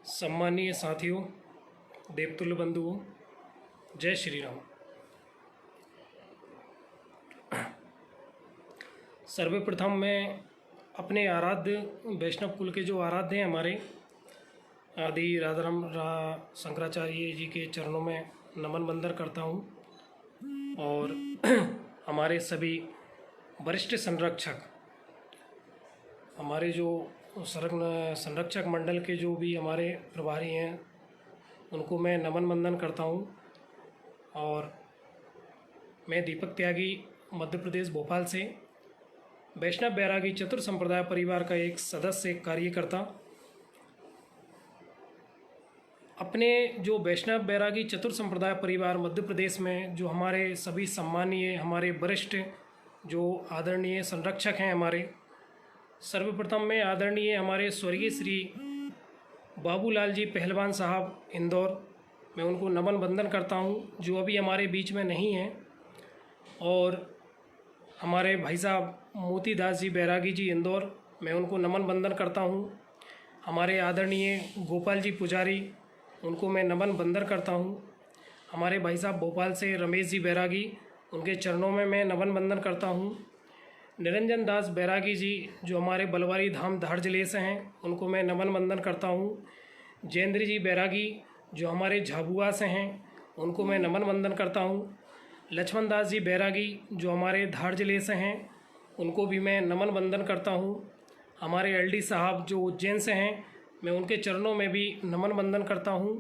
सम्मानीय साथियों, देवतुल्य बंधुओं, जय श्री राम। सर्वप्रथम मैं अपने आराध्य वैष्णव कुल के जो आराध्य हैं हमारे आदि राधाराम शंकराचार्य जी के चरणों में नमन वंदन करता हूँ और हमारे सभी वरिष्ठ संरक्षक, हमारे जो संरक्षक मंडल के जो भी हमारे प्रभारी हैं उनको मैं नमन वंदन करता हूँ। और मैं दीपक त्यागी मध्य प्रदेश भोपाल से वैष्णव बैरागी चतुर संप्रदाय परिवार का एक सदस्य, एक कार्यकर्ता, अपने जो वैष्णव बैरागी चतुर संप्रदाय परिवार मध्य प्रदेश में जो हमारे सभी सम्मानीय, हमारे वरिष्ठ जो आदरणीय संरक्षक हैं हमारे, सर्वप्रथम में आदरणीय हमारे स्वर्गीय श्री बाबूलाल जी पहलवान साहब इंदौर, मैं उनको नमन वंदन करता हूं, जो अभी हमारे बीच में नहीं हैं। और हमारे भाई साहब मोतीदास जी बैरागी जी इंदौर, मैं उनको नमन वंदन करता हूं। हमारे आदरणीय गोपाल जी पुजारी, उनको मैं नमन वंदन करता हूं। हमारे भाई साहब भोपाल से रमेश जी बैरागी, उनके चरणों में मैं नमन वंदन करता हूं। निरंजन दास बैरागी जी जो हमारे बलवारी धाम धार जिले से हैं, उनको मैं नमन वंदन करता हूं। जयेंद्र जी बैरागी जो हमारे झाबुआ से हैं, उनको मैं नमन वंदन करता हूं। लक्ष्मण दास जी बैरागी जो हमारे धार जिले से हैं, उनको भी मैं नमन वंदन करता हूं। हमारे एलडी साहब जो उज्जैन से हैं, मैं उनके चरणों में भी नमन वंदन करता हूं।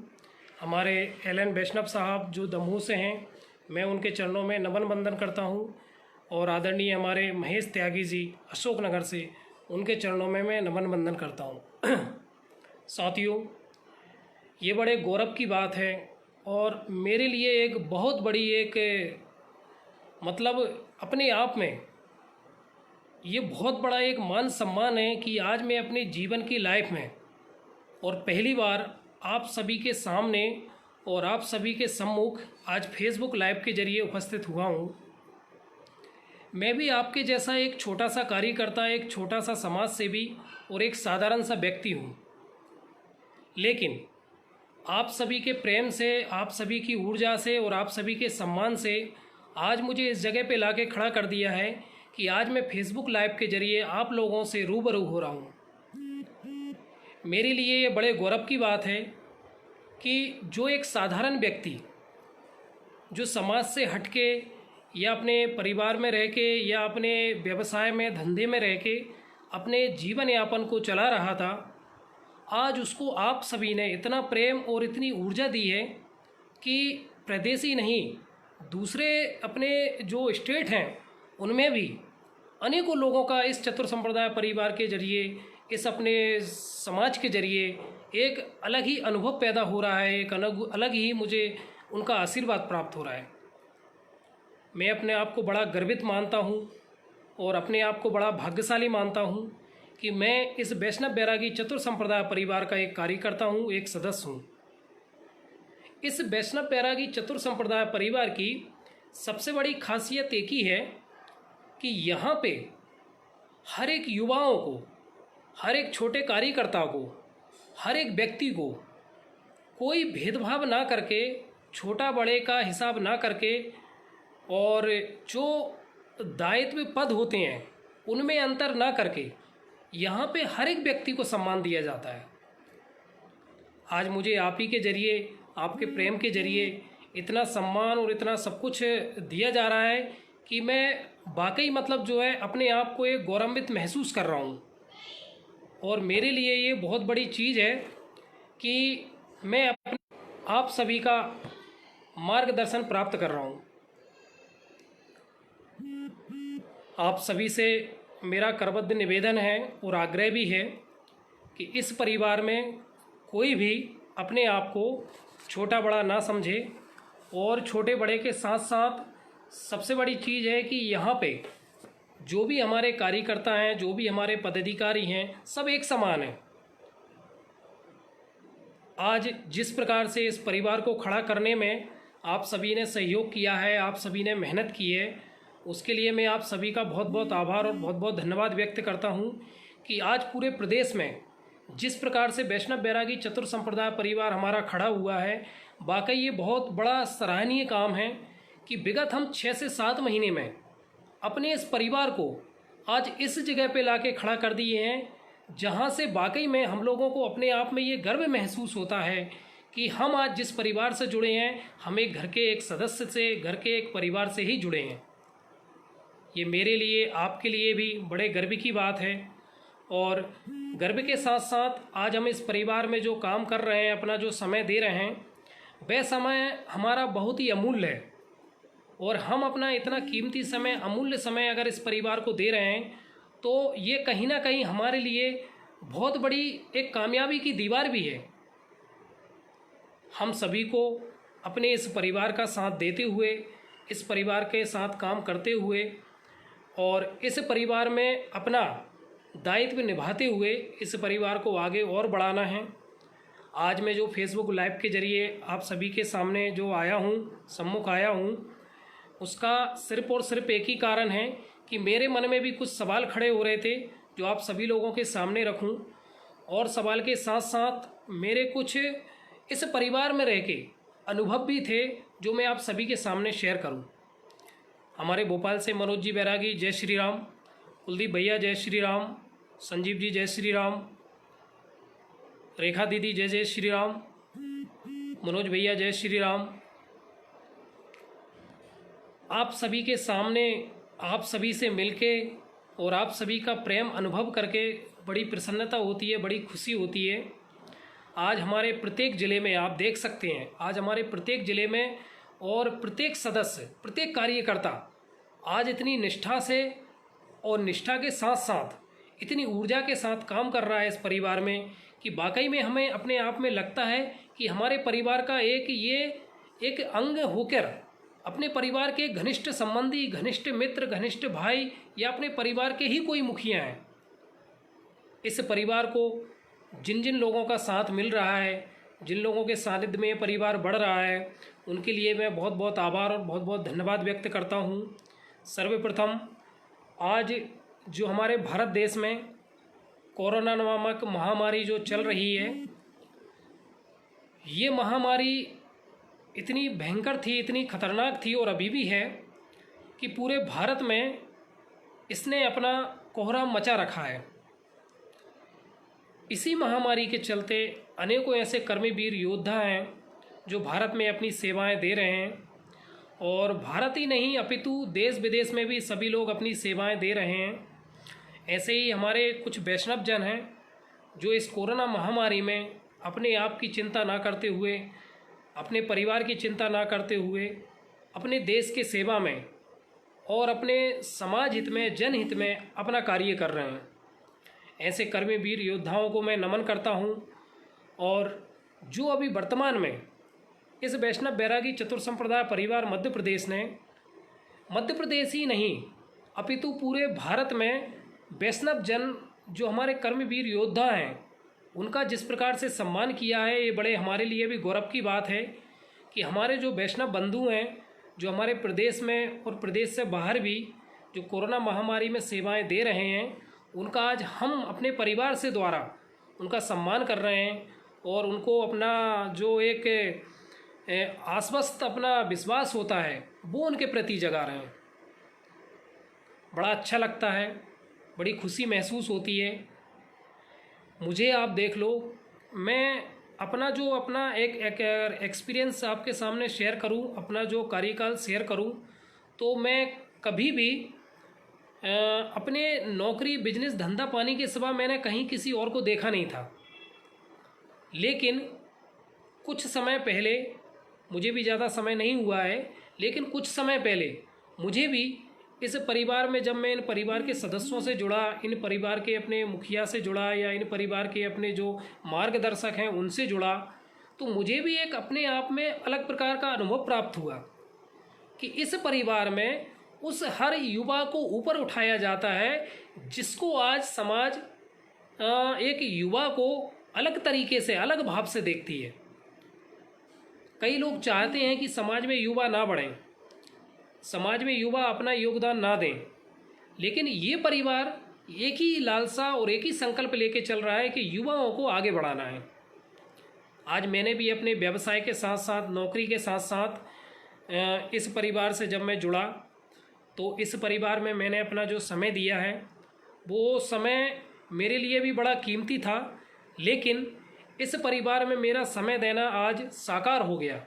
हमारे एलएन वैष्णव साहब जो दमोह से हैं, मैं उनके चरणों में नमन वंदन करता हूं। और आदरणीय हमारे महेश त्यागी जी अशोकनगर से, उनके चरणों में मैं नमन वंदन करता हूं। साथियों, ये बड़े गौरव की बात है और मेरे लिए एक बहुत बड़ी एक मतलब अपने आप में ये बहुत बड़ा एक मान सम्मान है कि आज मैं अपने जीवन की लाइफ में और पहली बार आप सभी के सामने और आप सभी के सम्मुख आज फेसबुक लाइव के जरिए उपस्थित हुआ हूँ। मैं भी आपके जैसा एक छोटा सा कार्यकर्ता, एक छोटा सा समाज सेवी और एक साधारण सा व्यक्ति हूँ, लेकिन आप सभी के प्रेम से, आप सभी की ऊर्जा से और आप सभी के सम्मान से आज मुझे इस जगह पे लाके खड़ा कर दिया है कि आज मैं फेसबुक लाइव के जरिए आप लोगों से रूबरू हो रहा हूँ। मेरे लिए ये बड़े गौरव की बात है कि जो एक साधारण व्यक्ति जो समाज से हटके या अपने परिवार में रह के या अपने व्यवसाय में, धंधे में रह के अपने जीवन यापन को चला रहा था, आज उसको आप सभी ने इतना प्रेम और इतनी ऊर्जा दी है कि प्रदेश ही नहीं, दूसरे अपने जो स्टेट हैं उनमें भी अनेकों लोगों का इस चतुर संप्रदाय परिवार के जरिए, इस अपने समाज के जरिए एक अलग ही अनुभव पैदा हो रहा है, एक अलग ही मुझे उनका आशीर्वाद प्राप्त हो रहा है। मैं अपने आप को बड़ा गर्वित मानता हूँ और अपने आप को बड़ा भाग्यशाली मानता हूँ कि मैं इस वैष्णव बैरागी चतुर संप्रदाय परिवार का एक कार्यकर्ता हूँ, एक सदस्य हूँ। इस वैष्णव बैरागी चतुर संप्रदाय परिवार की सबसे बड़ी खासियत एक ही है कि यहाँ पे हर एक युवाओं को, हर एक छोटे कार्यकर्ता को, हर एक व्यक्ति को कोई भेदभाव ना करके, छोटा बड़े का हिसाब ना करके, और जो दायित्व पद होते हैं उनमें अंतर ना करके यहाँ पे हर एक व्यक्ति को सम्मान दिया जाता है। आज मुझे आप ही के जरिए, आपके प्रेम के जरिए इतना सम्मान और इतना सब कुछ दिया जा रहा है कि मैं वाकई मतलब जो है अपने आप को एक गौरवान्वित महसूस कर रहा हूँ। और मेरे लिए ये बहुत बड़ी चीज़ है कि मैं अपने आप सभी का मार्गदर्शन प्राप्त कर रहा हूँ। आप सभी से मेरा करबद्ध निवेदन है और आग्रह भी है कि इस परिवार में कोई भी अपने आप को छोटा बड़ा ना समझे, और छोटे बड़े के साथ साथ सबसे बड़ी चीज़ है कि यहाँ पे जो भी हमारे कार्यकर्ता हैं, जो भी हमारे पदाधिकारी हैं, सब एक समान हैं। आज जिस प्रकार से इस परिवार को खड़ा करने में आप सभी ने सहयोग किया है, आप सभी ने मेहनत की है, उसके लिए मैं आप सभी का बहुत बहुत आभार और बहुत बहुत धन्यवाद व्यक्त करता हूँ कि आज पूरे प्रदेश में जिस प्रकार से वैष्णव बैरागी चतुर संप्रदाय परिवार हमारा खड़ा हुआ है, वाकई ये बहुत बड़ा सराहनीय काम है कि विगत हम 6 से 7 महीने में अपने इस परिवार को आज इस जगह पे लाके खड़ा कर दिए हैं, जहाँ से वाकई में हम लोगों को अपने आप में ये गर्व महसूस होता है कि हम आज जिस परिवार से जुड़े हैं, हम एक घर के एक सदस्य से, घर के एक परिवार से ही जुड़े हैं। ये मेरे लिए, आपके लिए भी बड़े गर्व की बात है। और गर्व के साथ साथ आज हम इस परिवार में जो काम कर रहे हैं, अपना जो समय दे रहे हैं, वह समय हमारा बहुत ही अमूल्य है। और हम अपना इतना कीमती समय, अमूल्य समय अगर इस परिवार को दे रहे हैं, तो ये कहीं ना कहीं हमारे लिए बहुत बड़ी एक कामयाबी की दीवार भी है। हम सभी को अपने इस परिवार का साथ देते हुए, इस परिवार के साथ काम करते हुए और इस परिवार में अपना दायित्व निभाते हुए इस परिवार को आगे और बढ़ाना है। आज मैं जो फेसबुक लाइव के ज़रिए आप सभी के सामने जो आया हूँ, सम्मुख आया हूँ, उसका सिर्फ और सिर्फ एक ही कारण है कि मेरे मन में भी कुछ सवाल खड़े हो रहे थे जो आप सभी लोगों के सामने रखूं, और सवाल के साथ साथ मेरे कुछ इस परिवार में रह के अनुभव भी थे जो मैं आप सभी के सामने शेयर करूं। हमारे भोपाल से मनोज जी बैरागी जय श्री राम, कुलदीप भैया जय श्री राम, संजीव जी जय श्री राम, रेखा दीदी जय जय श्री राम, मनोज भैया जय श्री राम। आप सभी के सामने, आप सभी से मिलके और आप सभी का प्रेम अनुभव करके बड़ी प्रसन्नता होती है, बड़ी खुशी होती है। आज हमारे प्रत्येक ज़िले में आप देख सकते हैं, आज हमारे प्रत्येक ज़िले में और प्रत्येक सदस्य, प्रत्येक कार्यकर्ता आज इतनी निष्ठा से और निष्ठा के साथ साथ इतनी ऊर्जा के साथ काम कर रहा है इस परिवार में कि वाकई में हमें अपने आप में लगता है कि हमारे परिवार का एक अंग होकर अपने परिवार के घनिष्ठ संबंधी, घनिष्ठ मित्र, घनिष्ठ भाई या अपने परिवार के ही कोई मुखिया हैं। इस परिवार को जिन जिन लोगों का साथ मिल रहा है, जिन लोगों के सानिध्य में ये परिवार बढ़ रहा है, उनके लिए मैं बहुत बहुत आभार और बहुत बहुत धन्यवाद व्यक्त करता हूँ। सर्वप्रथम आज जो हमारे भारत देश में कोरोना नामक महामारी जो चल रही है, ये महामारी इतनी भयंकर थी, इतनी खतरनाक थी और अभी भी है कि पूरे भारत में इसने अपना कोहराम मचा रखा है। इसी महामारी के चलते अनेकों ऐसे कर्मवीर योद्धा हैं जो भारत में अपनी सेवाएं दे रहे हैं, और भारत ही नहीं अपितु देश विदेश में भी सभी लोग अपनी सेवाएं दे रहे हैं। ऐसे ही हमारे कुछ वैष्णव जन हैं जो इस कोरोना महामारी में अपने आप की चिंता ना करते हुए, अपने परिवार की चिंता ना करते हुए, अपने देश के सेवा में और अपने समाज हित में, जनहित में अपना कार्य कर रहे हैं। ऐसे कर्मवीर योद्धाओं को मैं नमन करता हूं। और जो अभी वर्तमान में इस वैष्णव बैरागी चतुर संप्रदाय परिवार मध्य प्रदेश ने, मध्य प्रदेश ही नहीं अपितु पूरे भारत में वैष्णव जन जो हमारे कर्मवीर योद्धा हैं, उनका जिस प्रकार से सम्मान किया है, ये बड़े हमारे लिए भी गौरव की बात है कि हमारे जो वैष्णव बंधु हैं जो हमारे प्रदेश में और प्रदेश से बाहर भी जो कोरोना महामारी में सेवाएं दे रहे हैं, उनका आज हम अपने परिवार से द्वारा उनका सम्मान कर रहे हैं और उनको अपना जो एक आश्वस्त अपना विश्वास होता है वो उनके प्रति जगा रहे हैं। बड़ा अच्छा लगता है, बड़ी खुशी महसूस होती है मुझे। आप देख लो, मैं अपना एक एक्सपीरियंस आपके सामने शेयर करूं, अपना जो कार्यकाल शेयर करूं, तो मैं कभी भी अपने नौकरी, बिजनेस, धंधा पानी के सिवा मैंने कहीं किसी और को देखा नहीं था। लेकिन कुछ समय पहले, मुझे भी ज़्यादा समय नहीं हुआ है, लेकिन कुछ समय पहले मुझे भी इस परिवार में, जब मैं इन परिवार के सदस्यों से जुड़ा, इन परिवार के अपने मुखिया से जुड़ा या इन परिवार के अपने जो मार्गदर्शक हैं उनसे जुड़ा, तो मुझे भी एक अपने आप में अलग प्रकार का अनुभव प्राप्त हुआ कि इस परिवार में उस हर युवा को ऊपर उठाया जाता है जिसको आज समाज एक युवा को अलग तरीके से, अलग भाव से देखती है। कई लोग चाहते हैं कि समाज में युवा ना बढ़ें, समाज में युवा अपना योगदान ना दें, लेकिन ये परिवार एक ही लालसा और एक ही संकल्प लेके चल रहा है कि युवाओं को आगे बढ़ाना है। आज मैंने भी अपने व्यवसाय के साथ साथ, नौकरी के साथ साथ इस परिवार से जब मैं जुड़ा तो इस परिवार में मैंने अपना जो समय दिया है वो समय मेरे लिए भी बड़ा कीमती था, लेकिन इस परिवार में मेरा समय देना आज साकार हो गया।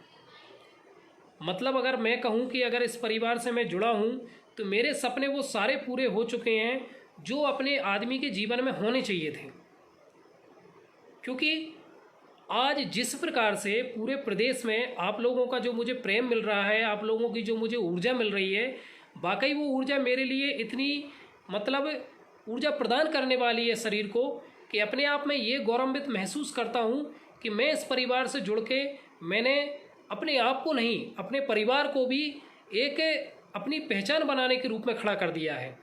मतलब अगर मैं कहूँ कि अगर इस परिवार से मैं जुड़ा हूँ तो मेरे सपने वो सारे पूरे हो चुके हैं जो अपने आदमी के जीवन में होने चाहिए थे। क्योंकि आज जिस प्रकार से पूरे प्रदेश में आप लोगों का जो मुझे प्रेम मिल रहा है, आप लोगों की जो मुझे ऊर्जा मिल रही है, वाकई वो ऊर्जा मेरे लिए इतनी मतलब ऊर्जा प्रदान करने वाली है शरीर को कि अपने आप में ये गौरवान्वित महसूस करता हूँ कि मैं इस परिवार से जुड़ के मैंने अपने आप को नहीं, अपने परिवार को भी एक अपनी पहचान बनाने के रूप में खड़ा कर दिया है।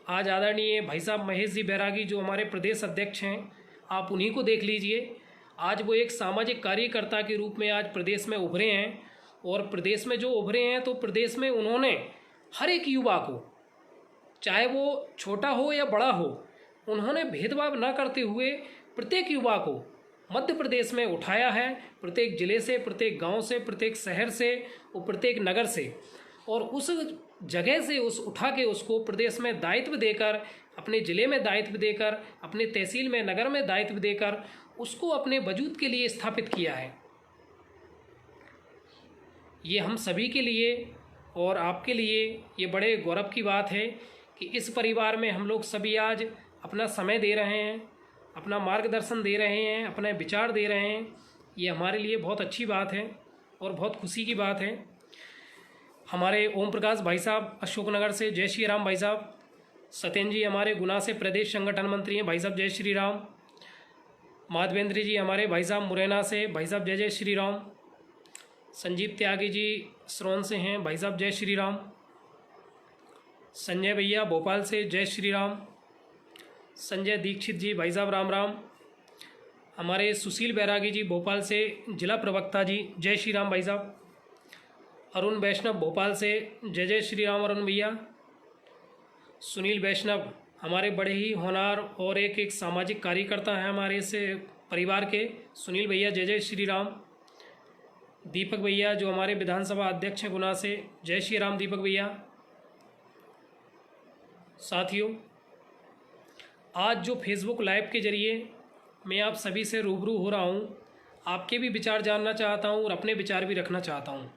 आज आदरणीय भाई साहब महेश जी बैरागी जो हमारे प्रदेश अध्यक्ष हैं, आप उन्हीं को देख लीजिए। आज वो एक सामाजिक कार्यकर्ता के रूप में आज प्रदेश में उभरे हैं, और प्रदेश में जो उभरे हैं तो प्रदेश में उन्होंने हर एक युवा को, चाहे वो छोटा हो या बड़ा हो, उन्होंने भेदभाव न करते हुए प्रत्येक युवा को मध्य प्रदेश में उठाया है। प्रत्येक ज़िले से, प्रत्येक गांव से, प्रत्येक शहर से और प्रत्येक नगर से, और उस जगह से उठा के उसको प्रदेश में दायित्व देकर, अपने ज़िले में दायित्व देकर, अपने तहसील में, नगर में दायित्व देकर उसको अपने वजूद के लिए स्थापित किया है। ये हम सभी के लिए और आपके लिए ये बड़े गौरव की बात है कि इस परिवार में हम लोग सभी आज अपना समय दे रहे हैं, अपना मार्गदर्शन दे रहे हैं, अपने विचार दे रहे हैं। ये हमारे लिए बहुत अच्छी बात है और बहुत खुशी की बात है। हमारे ओम प्रकाश भाई साहब अशोकनगर से, जय श्री राम भाई साहब। सत्येंद्र जी हमारे गुना से प्रदेश संगठन मंत्री हैं, भाई साहब जय श्री राम। माधवेंद्र जी हमारे भाई साहब मुरैना से, भाई साहब जय जय श्री राम। संजीव त्यागी जी श्रोन से हैं, भाई साहब जय श्री राम। संजय भैया भोपाल से, जय श्री राम। संजय दीक्षित जी भाई साहब राम राम। हमारे सुशील बैरागी जी भोपाल से, जिला प्रवक्ता जी, जय श्री राम भाई साहब। अरुण वैष्णव भोपाल से, जय जय श्री राम अरुण भैया। सुनील वैष्णव हमारे बड़े ही होनहार और एक सामाजिक कार्यकर्ता हैं हमारे इस परिवार के, सुनील भैया जय जय श्री राम। दीपक भैया जो हमारे विधानसभा अध्यक्ष हैं गुना से, जय श्री राम दीपक भैया। साथियों, आज जो फेसबुक लाइव के जरिए मैं आप सभी से रूबरू हो रहा हूँ, आपके भी विचार जानना चाहता हूँ और अपने विचार भी रखना चाहता हूँ।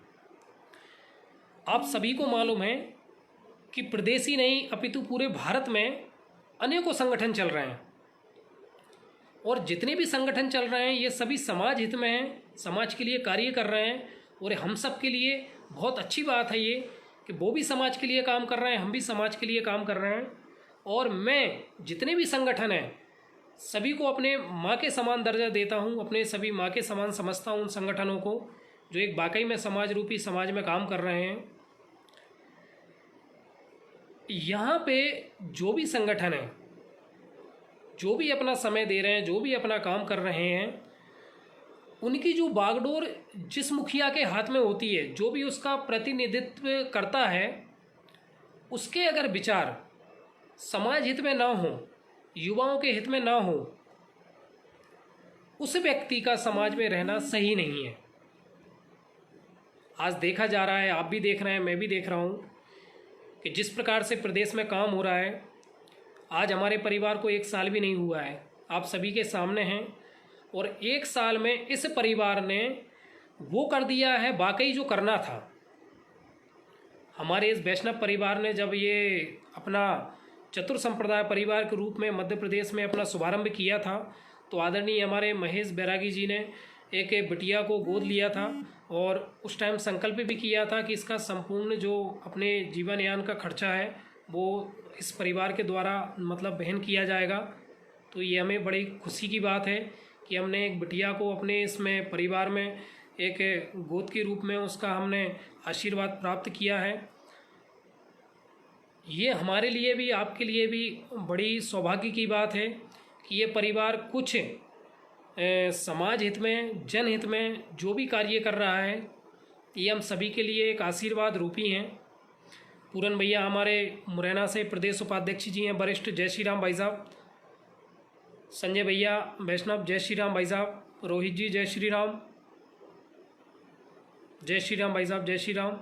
आप सभी को मालूम है कि प्रदेश ही नहीं अपितु पूरे भारत में अनेकों संगठन चल रहे हैं, और जितने भी संगठन चल रहे हैं ये सभी समाज हित में हैं, समाज के लिए कार्य कर रहे हैं। और हम सब के लिए बहुत अच्छी बात है ये कि वो भी समाज के लिए काम कर रहे हैं, हम भी समाज के लिए काम कर रहे हैं। और मैं जितने भी संगठन हैं सभी को अपने माँ के समान दर्जा देता हूँ, अपने सभी माँ के समान समझता हूँ उन संगठनों को जो एक वाकई में समाज रूपी समाज में काम कर रहे हैं। यहाँ पे जो भी संगठन है, जो भी अपना समय दे रहे हैं, जो भी अपना काम कर रहे हैं, उनकी जो बागडोर जिस मुखिया के हाथ में होती है, जो भी उसका प्रतिनिधित्व करता है, उसके अगर विचार समाज हित में ना हो, युवाओं के हित में ना हो, उस व्यक्ति का समाज में रहना सही नहीं है। आज देखा जा रहा है, आप भी देख रहे हैं, मैं भी देख रहा हूँ कि जिस प्रकार से प्रदेश में काम हो रहा है, आज हमारे परिवार को 1 साल भी नहीं हुआ है, आप सभी के सामने हैं। और 1 साल में इस परिवार ने वो कर दिया है वाकई जो करना था। हमारे इस वैष्णव परिवार ने जब ये अपना चतुर संप्रदाय परिवार के रूप में मध्य प्रदेश में अपना शुभारंभ किया था, तो आदरणीय हमारे महेश बैरागी जी ने एक बिटिया को गोद लिया था, और उस टाइम संकल्प भी किया था कि इसका संपूर्ण जो अपने जीवनयान का खर्चा है वो इस परिवार के द्वारा मतलब वहन किया जाएगा। तो ये हमें बड़ी खुशी की बात है कि हमने एक बिटिया को अपने इसमें परिवार में एक गोद के रूप में उसका हमने आशीर्वाद प्राप्त किया है। ये हमारे लिए भी, आपके लिए भी बड़ी सौभाग्य की बात है कि ये परिवार कुछ समाज हित में, जनहित में जो भी कार्य कर रहा है ये हम सभी के लिए एक आशीर्वाद रूपी हैं। पूरन भैया हमारे मुरैना से प्रदेश उपाध्यक्ष जी हैं वरिष्ठ, जय श्री राम भाई साहब। संजय भैया वैष्णव, जय श्री राम भाई साहब। रोहित जी जय श्री राम, जय श्री राम भाई साहब, जय श्री राम।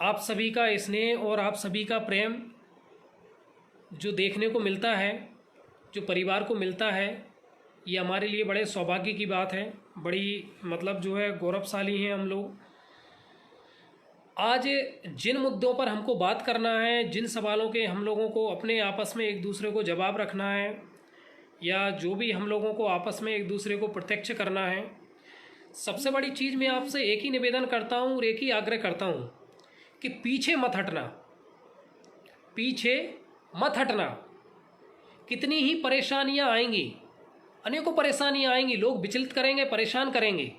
आप सभी का स्नेह और आप सभी का प्रेम जो देखने को मिलता है, जो परिवार को मिलता है, ये हमारे लिए बड़े सौभाग्य की बात है। बड़ी मतलब जो है गौरवशाली हैं हम लोग। आज जिन मुद्दों पर हमको बात करना है, जिन सवालों के हम लोगों को अपने आपस में एक दूसरे को जवाब रखना है, या जो भी हम लोगों को आपस में एक दूसरे को प्रत्यक्ष करना है, सबसे बड़ी चीज़ मैं आपसे एक ही निवेदन करता हूँ और एक ही आग्रह करता हूँ कि पीछे मत हटना, पीछे मत हटना। कितनी ही परेशानियाँ आएंगी, अनेकों परेशानियाँ आएंगी, लोग विचलित करेंगे, परेशान करेंगे,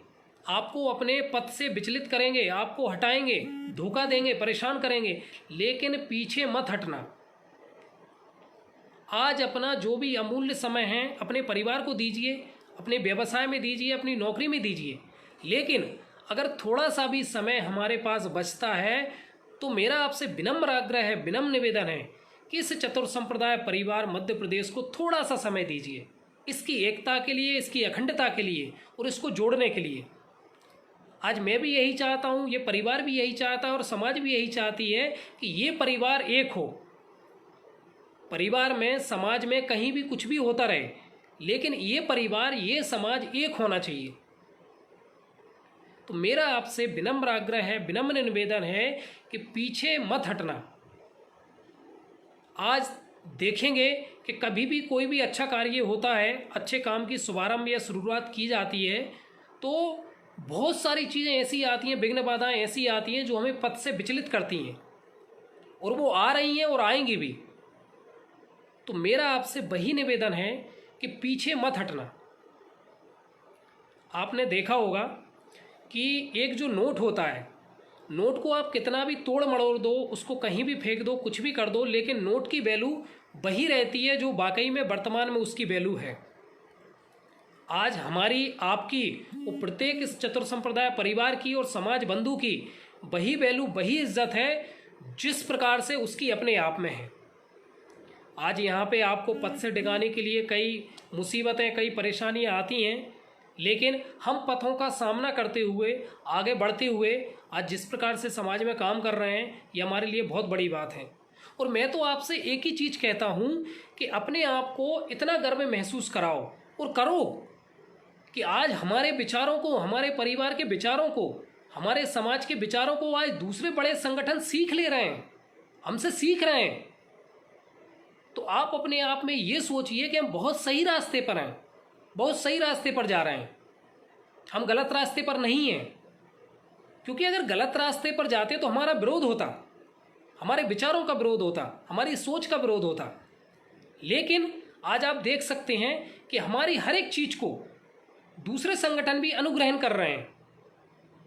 आपको अपने पथ से विचलित करेंगे, आपको हटाएंगे, धोखा देंगे, परेशान करेंगे, लेकिन पीछे मत हटना। आज अपना जो भी अमूल्य समय है अपने परिवार को दीजिए, अपने व्यवसाय में दीजिए, अपनी नौकरी में दीजिए, लेकिन अगर थोड़ा सा भी समय हमारे पास बचता है तो मेरा आपसे विनम्र आग्रह है, विनम्र निवेदन है कि इस चतुर संप्रदाय परिवार मध्य प्रदेश को थोड़ा सा समय दीजिए, इसकी एकता के लिए, इसकी अखंडता के लिए और इसको जोड़ने के लिए। आज मैं भी यही चाहता हूँ, ये परिवार भी यही चाहता है और समाज भी यही चाहती है कि ये परिवार एक हो। परिवार में, समाज में कहीं भी कुछ भी होता रहे, लेकिन ये परिवार, ये समाज एक होना चाहिए। तो मेरा आपसे विनम्र आग्रह है, विनम्र निवेदन है कि पीछे मत हटना। आज देखेंगे कि कभी भी कोई भी अच्छा कार्य होता है, अच्छे काम की शुभारंभ या शुरुआत की जाती है, तो बहुत सारी चीज़ें ऐसी आती हैं, विघ्न बाधाएं ऐसी आती हैं जो हमें पथ से विचलित करती हैं, और वो आ रही हैं और आएंगी भी। तो मेरा आपसे वही निवेदन है कि पीछे मत हटना। आपने देखा होगा कि एक जो नोट होता है, नोट को आप कितना भी तोड़ मड़ोड़ दो, उसको कहीं भी फेंक दो, कुछ भी कर दो, लेकिन नोट की वैल्यू वही रहती है जो वाकई में वर्तमान में उसकी वैल्यू है। आज हमारी, आपकी, वो प्रत्येक इस चतुर संप्रदाय परिवार की और समाज बंधु की वही वैल्यू, वही इज्जत है जिस प्रकार से उसकी अपने आप में है। आज यहाँ पे आपको पथ से डिगाने के लिए कई मुसीबतें, कई परेशानियाँ आती हैं, लेकिन हम पथों का सामना करते हुए, आगे बढ़ते हुए आज जिस प्रकार से समाज में काम कर रहे हैं, ये हमारे लिए बहुत बड़ी बात है। और मैं तो आपसे एक ही चीज़ कहता हूँ कि अपने आप को इतना गर्व महसूस कराओ और करो कि आज हमारे विचारों को, हमारे परिवार के विचारों को, हमारे समाज के विचारों को आज दूसरे बड़े संगठन सीख ले रहे हैं, हमसे सीख रहे हैं। तो आप अपने आप में ये सोचिए कि हम बहुत सही रास्ते पर हैं, बहुत सही रास्ते पर जा रहे हैं, हम गलत रास्ते पर नहीं हैं। क्योंकि अगर गलत रास्ते पर जाते तो हमारा विरोध होता, हमारे विचारों का विरोध होता, हमारी सोच का विरोध होता। लेकिन आज आप देख सकते हैं कि हमारी हर एक चीज़ को दूसरे संगठन भी अनुग्रहण कर रहे हैं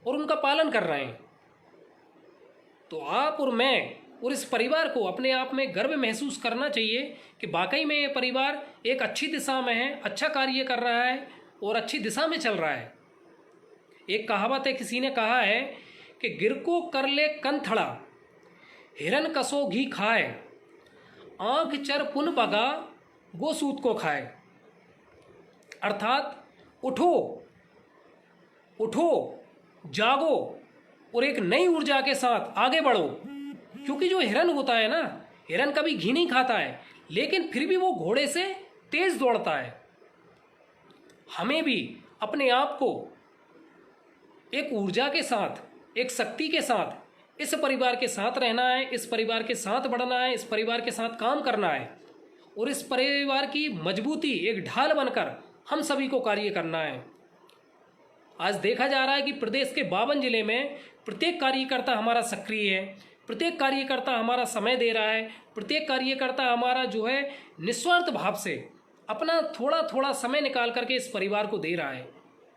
और उनका पालन कर रहे हैं। तो आप और मैं और इस परिवार को अपने आप में गर्व महसूस करना चाहिए कि वाकई में ये परिवार एक अच्छी दिशा में है, अच्छा कार्य कर रहा है और अच्छी दिशा में चल रहा है। एक कहावत है, किसी ने कहा है कि गिर को कर ले कंथड़ा, हिरन कसो घी खाए, आंख चर पुन बगा, गो सूत को खाए। अर्थात उठो, उठो, जागो और एक नई ऊर्जा के साथ आगे बढ़ो। क्योंकि जो हिरन होता है ना, हिरन कभी घी नहीं खाता है, लेकिन फिर भी वो घोड़े से तेज दौड़ता है। हमें भी अपने आप को एक ऊर्जा के साथ, एक शक्ति के साथ इस परिवार के साथ रहना है, इस परिवार के साथ बढ़ना है, इस परिवार के साथ काम करना है और इस परिवार की मजबूती, एक ढाल बनकर हम सभी को कार्य करना है। आज देखा जा रहा है कि प्रदेश के 52 जिले में प्रत्येक कार्यकर्ता हमारा सक्रिय है, प्रत्येक कार्यकर्ता हमारा समय दे रहा है, प्रत्येक कार्यकर्ता हमारा जो है निस्वार्थ भाव से अपना थोड़ा थोड़ा समय निकाल करके इस परिवार को दे रहा है।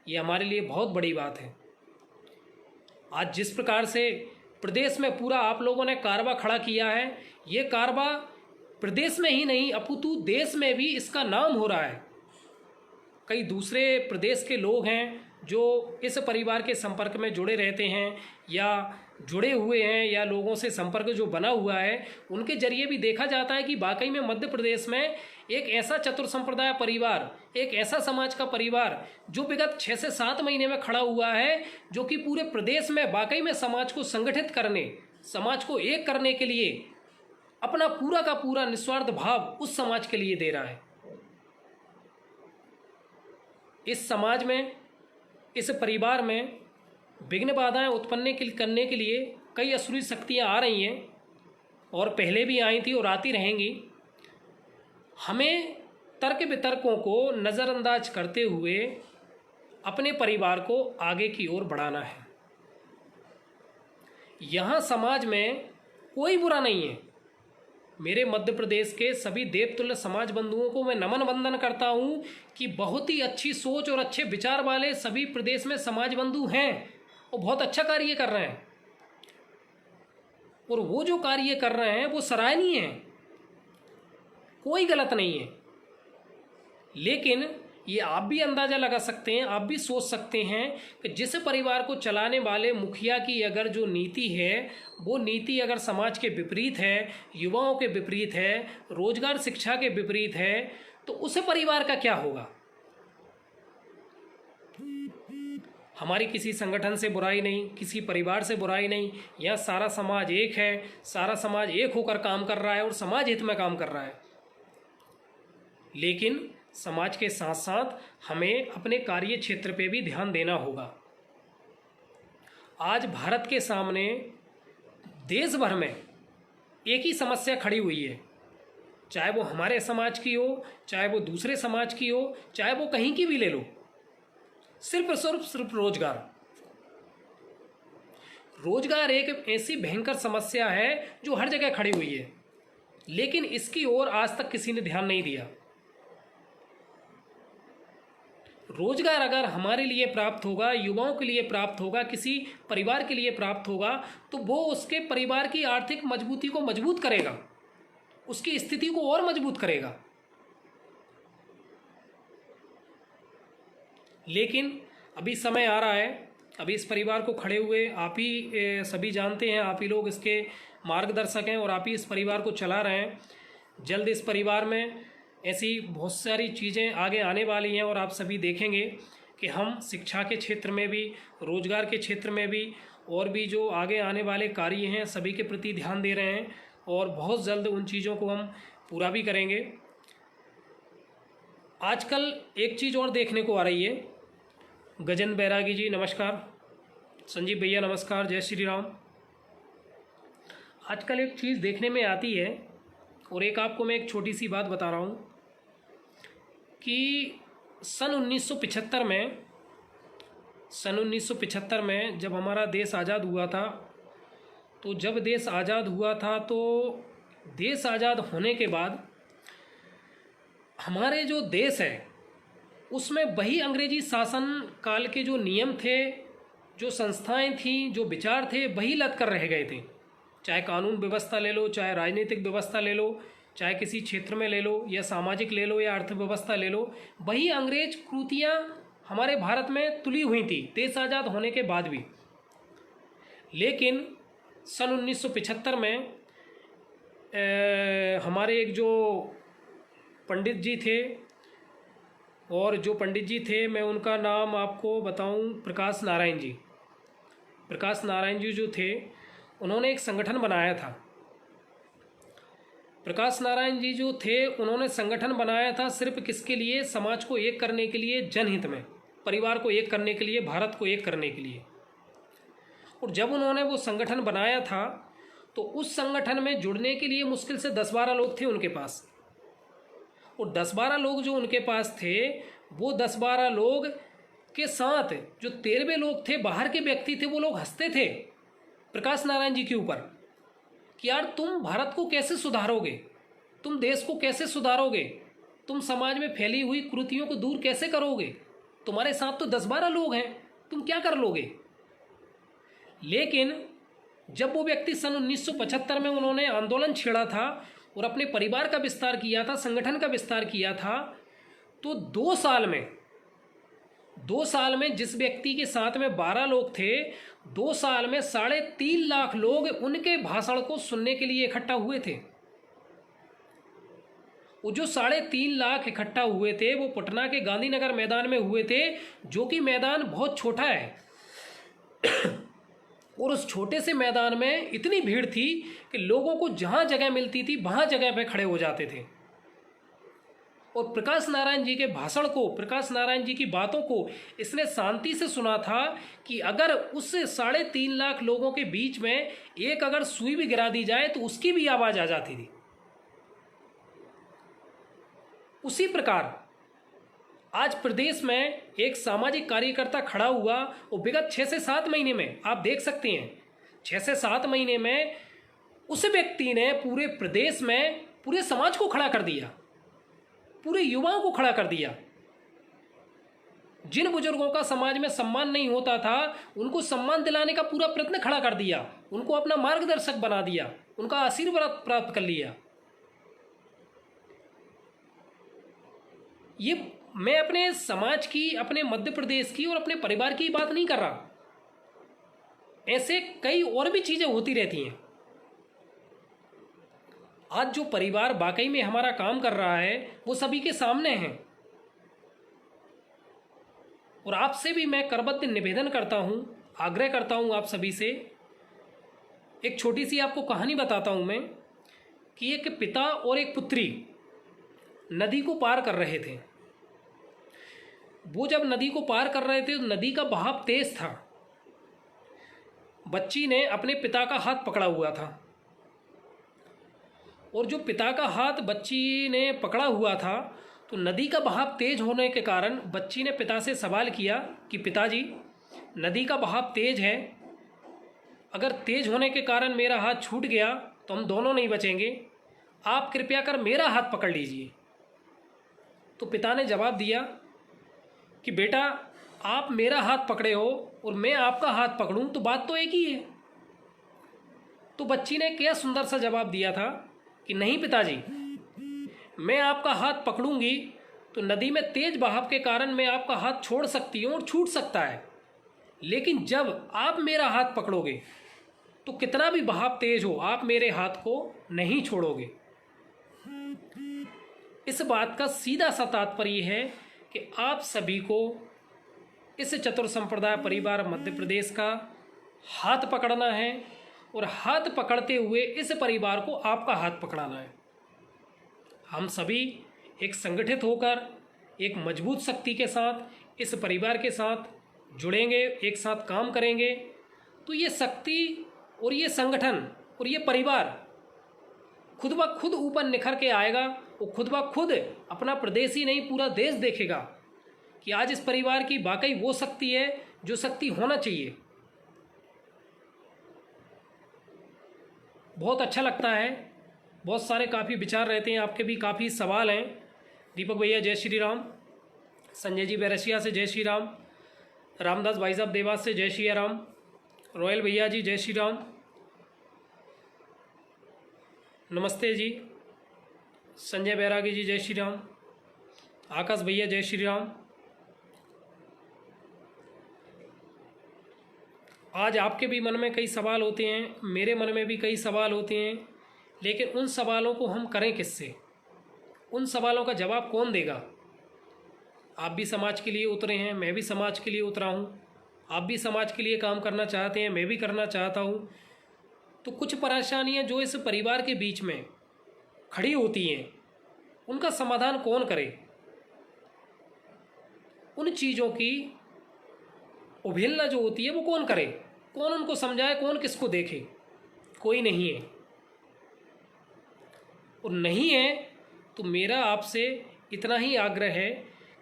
ये हमारे लिए बहुत बड़ी बात है। आज जिस प्रकार से प्रदेश में पूरा आप लोगों ने कारवा खड़ा किया है, ये कारवा प्रदेश में ही नहीं अपितु देश में भी इसका नाम हो रहा है। कई दूसरे प्रदेश के लोग हैं, जो इस परिवार के संपर्क में जुड़े रहते हैं या जुड़े हुए हैं या लोगों से संपर्क जो बना हुआ है, उनके जरिए भी देखा जाता है कि वाकई में मध्य प्रदेश में एक ऐसा चतुर संप्रदाय परिवार, एक ऐसा समाज का परिवार जो विगत 6 से 7 महीने में खड़ा हुआ है, जो कि पूरे प्रदेश में वाकई में समाज को संगठित करने, समाज को एक करने के लिए अपना पूरा का पूरा निस्वार्थ भाव उस समाज के लिए दे रहा है। इस समाज में, इस परिवार में विघ्न बाधाएं उत्पन्न करने के लिए कई असुरी शक्तियां आ रही हैं और पहले भी आई थी और आती रहेंगी। हमें तर्क वितर्कों को नज़रअंदाज करते हुए अपने परिवार को आगे की ओर बढ़ाना है। यहाँ समाज में कोई बुरा नहीं है। मेरे मध्य प्रदेश के सभी देवतुल्य समाज बंधुओं को मैं नमन वंदन करता हूँ कि बहुत ही अच्छी सोच और अच्छे विचार वाले सभी प्रदेश में समाज बंधु हैं और बहुत अच्छा कार्य कर रहे हैं, और वो जो कार्य कर रहे हैं वो सराहनीय है, कोई गलत नहीं है। लेकिन ये आप भी अंदाज़ा लगा सकते हैं, आप भी सोच सकते हैं कि जिस परिवार को चलाने वाले मुखिया की अगर जो नीति है, वो नीति अगर समाज के विपरीत है, युवाओं के विपरीत है, रोजगार शिक्षा के विपरीत है, तो उस परिवार का क्या होगा। हमारी किसी संगठन से बुराई नहीं, किसी परिवार से बुराई नहीं। यह सारा समाज एक है, सारा समाज एक होकर काम कर रहा है और समाज हित में काम कर रहा है। लेकिन समाज के साथ साथ हमें अपने कार्य क्षेत्र पे भी ध्यान देना होगा। आज भारत के सामने देश भर में एक ही समस्या खड़ी हुई है, चाहे वो हमारे समाज की हो, चाहे वो दूसरे समाज की हो, चाहे वो कहीं की भी ले लो, सिर्फ रोजगार। रोजगार एक ऐसी भयंकर समस्या है जो हर जगह खड़ी हुई है, लेकिन इसकी ओर आज तक किसी ने ध्यान नहीं दिया। रोजगार अगर हमारे लिए प्राप्त होगा, युवाओं के लिए प्राप्त होगा, किसी परिवार के लिए प्राप्त होगा, तो वो उसके परिवार की आर्थिक मजबूती को मजबूत करेगा, उसकी स्थिति को और मजबूत करेगा। लेकिन अभी समय आ रहा है, अभी इस परिवार को खड़े हुए आप ही सभी जानते हैं, आप ही लोग इसके मार्गदर्शक हैं और आप ही इस परिवार को चला रहे हैं। जल्द इस परिवार में ऐसी बहुत सारी चीज़ें आगे आने वाली हैं और आप सभी देखेंगे कि हम शिक्षा के क्षेत्र में भी, रोजगार के क्षेत्र में भी, और भी जो आगे आने वाले कार्य हैं सभी के प्रति ध्यान दे रहे हैं और बहुत जल्द उन चीज़ों को हम पूरा भी करेंगे। आजकल एक चीज़ और देखने को आ रही है। गजेंद्र बैरागी जी नमस्कार, संजीव भैया नमस्कार, जय श्री राम। आजकल एक चीज़ देखने में आती है, और एक आपको मैं एक छोटी सी बात बता रहा हूँ कि सन 1975 में जब हमारा देश आज़ाद हुआ था, तो जब देश आज़ाद हुआ था तो देश आज़ाद होने के बाद हमारे जो देश है उसमें वही अंग्रेजी शासन काल के जो नियम थे, जो संस्थाएं थीं, जो विचार थे, वही लद कर रह गए थे। चाहे कानून व्यवस्था ले लो, चाहे राजनीतिक व्यवस्था ले लो, चाहे किसी क्षेत्र में ले लो, या सामाजिक ले लो, या अर्थव्यवस्था ले लो, वही अंग्रेज कृतियाँ हमारे भारत में तुली हुई थी देश आज़ाद होने के बाद भी। लेकिन सन 1975 में हमारे एक जो पंडित जी थे, और जो पंडित जी थे मैं उनका नाम आपको बताऊं, प्रकाश नारायण जी। प्रकाश नारायण जी जो थे उन्होंने एक संगठन बनाया था। प्रकाश नारायण जी जो थे उन्होंने संगठन बनाया था सिर्फ किसके लिए? समाज को एक करने के लिए, जनहित में, परिवार को एक करने के लिए, भारत को एक करने के लिए। और जब उन्होंने वो संगठन बनाया था तो उस संगठन में जुड़ने के लिए मुश्किल से 10-12 लोग थे उनके पास। और 10-12 लोग जो उनके पास थे, वो 10-12 लोग के साथ जो 13वें लोग थे, बाहर के व्यक्ति थे, वो लोग हंसते थे प्रकाश नारायण जी के ऊपर कि यार तुम भारत को कैसे सुधारोगे, तुम देश को कैसे सुधारोगे, तुम समाज में फैली हुई कुरीतियों को दूर कैसे करोगे, तुम्हारे साथ तो 10-12 लोग हैं, तुम क्या कर लोगे। लेकिन जब वो व्यक्ति सन 1975 में उन्होंने आंदोलन छेड़ा था और अपने परिवार का विस्तार किया था, संगठन का विस्तार किया था, तो 2 साल में 2 साल में जिस व्यक्ति के साथ में 12 लोग थे, 2 साल में 3.5 लाख लोग उनके भाषण को सुनने के लिए इकट्ठा हुए थे। वो जो 3.5 लाख इकट्ठा हुए थे वो पटना के गांधीनगर मैदान में हुए थे, जो कि मैदान बहुत छोटा है। और उस छोटे से मैदान में इतनी भीड़ थी कि लोगों को जहाँ जगह मिलती थी वहाँ जगह पे खड़े हो जाते थे और प्रकाश नारायण जी के भाषण को, प्रकाश नारायण जी की बातों को इसने शांति से सुना था कि अगर उस 3.5 लाख लोगों के बीच में एक अगर सुई भी गिरा दी जाए तो उसकी भी आवाज़ आ जाती थी। उसी प्रकार आज प्रदेश में एक सामाजिक कार्यकर्ता खड़ा हुआ और विगत 6 से 7 महीने में आप देख सकते हैं, 6 से 7 महीने में उस व्यक्ति ने पूरे प्रदेश में पूरे समाज को खड़ा कर दिया, पूरे युवाओं को खड़ा कर दिया। जिन बुजुर्गों का समाज में सम्मान नहीं होता था उनको सम्मान दिलाने का पूरा प्रयत्न खड़ा कर दिया, उनको अपना मार्गदर्शक बना दिया, उनका आशीर्वाद प्राप्त कर लिया। ये मैं अपने समाज की, अपने मध्य प्रदेश की और अपने परिवार की बात नहीं कर रहा, ऐसे कई और भी चीजें होती रहती हैं। आज जो परिवार वाकई में हमारा काम कर रहा है वो सभी के सामने है और आपसे भी मैं करबद्ध निवेदन करता हूं, आग्रह करता हूं आप सभी से। एक छोटी सी आपको कहानी बताता हूं मैं कि एक पिता और एक पुत्री नदी को पार कर रहे थे। वो जब नदी को पार कर रहे थे तो नदी का बहाव तेज था। बच्ची ने अपने पिता का हाथ पकड़ा हुआ था और जो पिता का हाथ बच्ची ने पकड़ा हुआ था तो नदी का बहाव तेज होने के कारण बच्ची ने पिता से सवाल किया कि पिताजी, नदी का बहाव तेज है, अगर तेज होने के कारण मेरा हाथ छूट गया तो हम दोनों नहीं बचेंगे, आप कृपया कर मेरा हाथ पकड़ लीजिए। तो पिता ने जवाब दिया कि बेटा, आप मेरा हाथ पकड़े हो और मैं आपका हाथ पकड़ूं तो बात तो एक ही है। तो बच्ची ने क्या सुंदर सा जवाब दिया था कि नहीं पिताजी, मैं आपका हाथ पकड़ूंगी तो नदी में तेज बहाव के कारण मैं आपका हाथ छोड़ सकती हूँ और छूट सकता है, लेकिन जब आप मेरा हाथ पकड़ोगे तो कितना भी बहाव तेज हो आप मेरे हाथ को नहीं छोड़ोगे। इस बात का सीधा सा तात्पर्य है कि आप सभी को इस चतुर संप्रदाय परिवार मध्य प्रदेश का हाथ पकड़ना है और हाथ पकड़ते हुए इस परिवार को आपका हाथ पकड़ाना है। हम सभी एक संगठित होकर एक मजबूत शक्ति के साथ इस परिवार के साथ जुड़ेंगे, एक साथ काम करेंगे तो ये शक्ति और ये संगठन और ये परिवार खुद ब खुद ऊपर निखर के आएगा। वो खुद ब खुद अपना प्रदेश ही नहीं पूरा देश देखेगा कि आज इस परिवार की वाकई वो शक्ति है जो शक्ति होना चाहिए। बहुत अच्छा लगता है, बहुत सारे काफ़ी विचार रहते हैं, आपके भी काफ़ी सवाल हैं। दीपक भैया जय श्री राम, संजय जी बैरसिया से जय श्री राम, रामदास भाई साहब देवास से जय श्री राम, रॉयल भैया जी जय श्री राम, नमस्ते जी, संजय बैरागी जी जय श्री राम, आकाश भैया जय श्री राम। आज आपके भी मन में कई सवाल होते हैं, मेरे मन में भी कई सवाल होते हैं, लेकिन उन सवालों को हम करें किससे? उन सवालों का जवाब कौन देगा? आप भी समाज के लिए उतरे हैं, मैं भी समाज के लिए उतरा हूँ, आप भी समाज के लिए काम करना चाहते हैं, मैं भी करना चाहता हूँ। तो कुछ परेशानियाँ जो इस परिवार के बीच में खड़ी होती हैं उनका समाधान कौन करे? उन चीज़ों की अवहेलना जो होती है वो कौन करे? कौन उनको समझाए? कौन किसको देखे? कोई नहीं है। और नहीं है तो मेरा आपसे इतना ही आग्रह है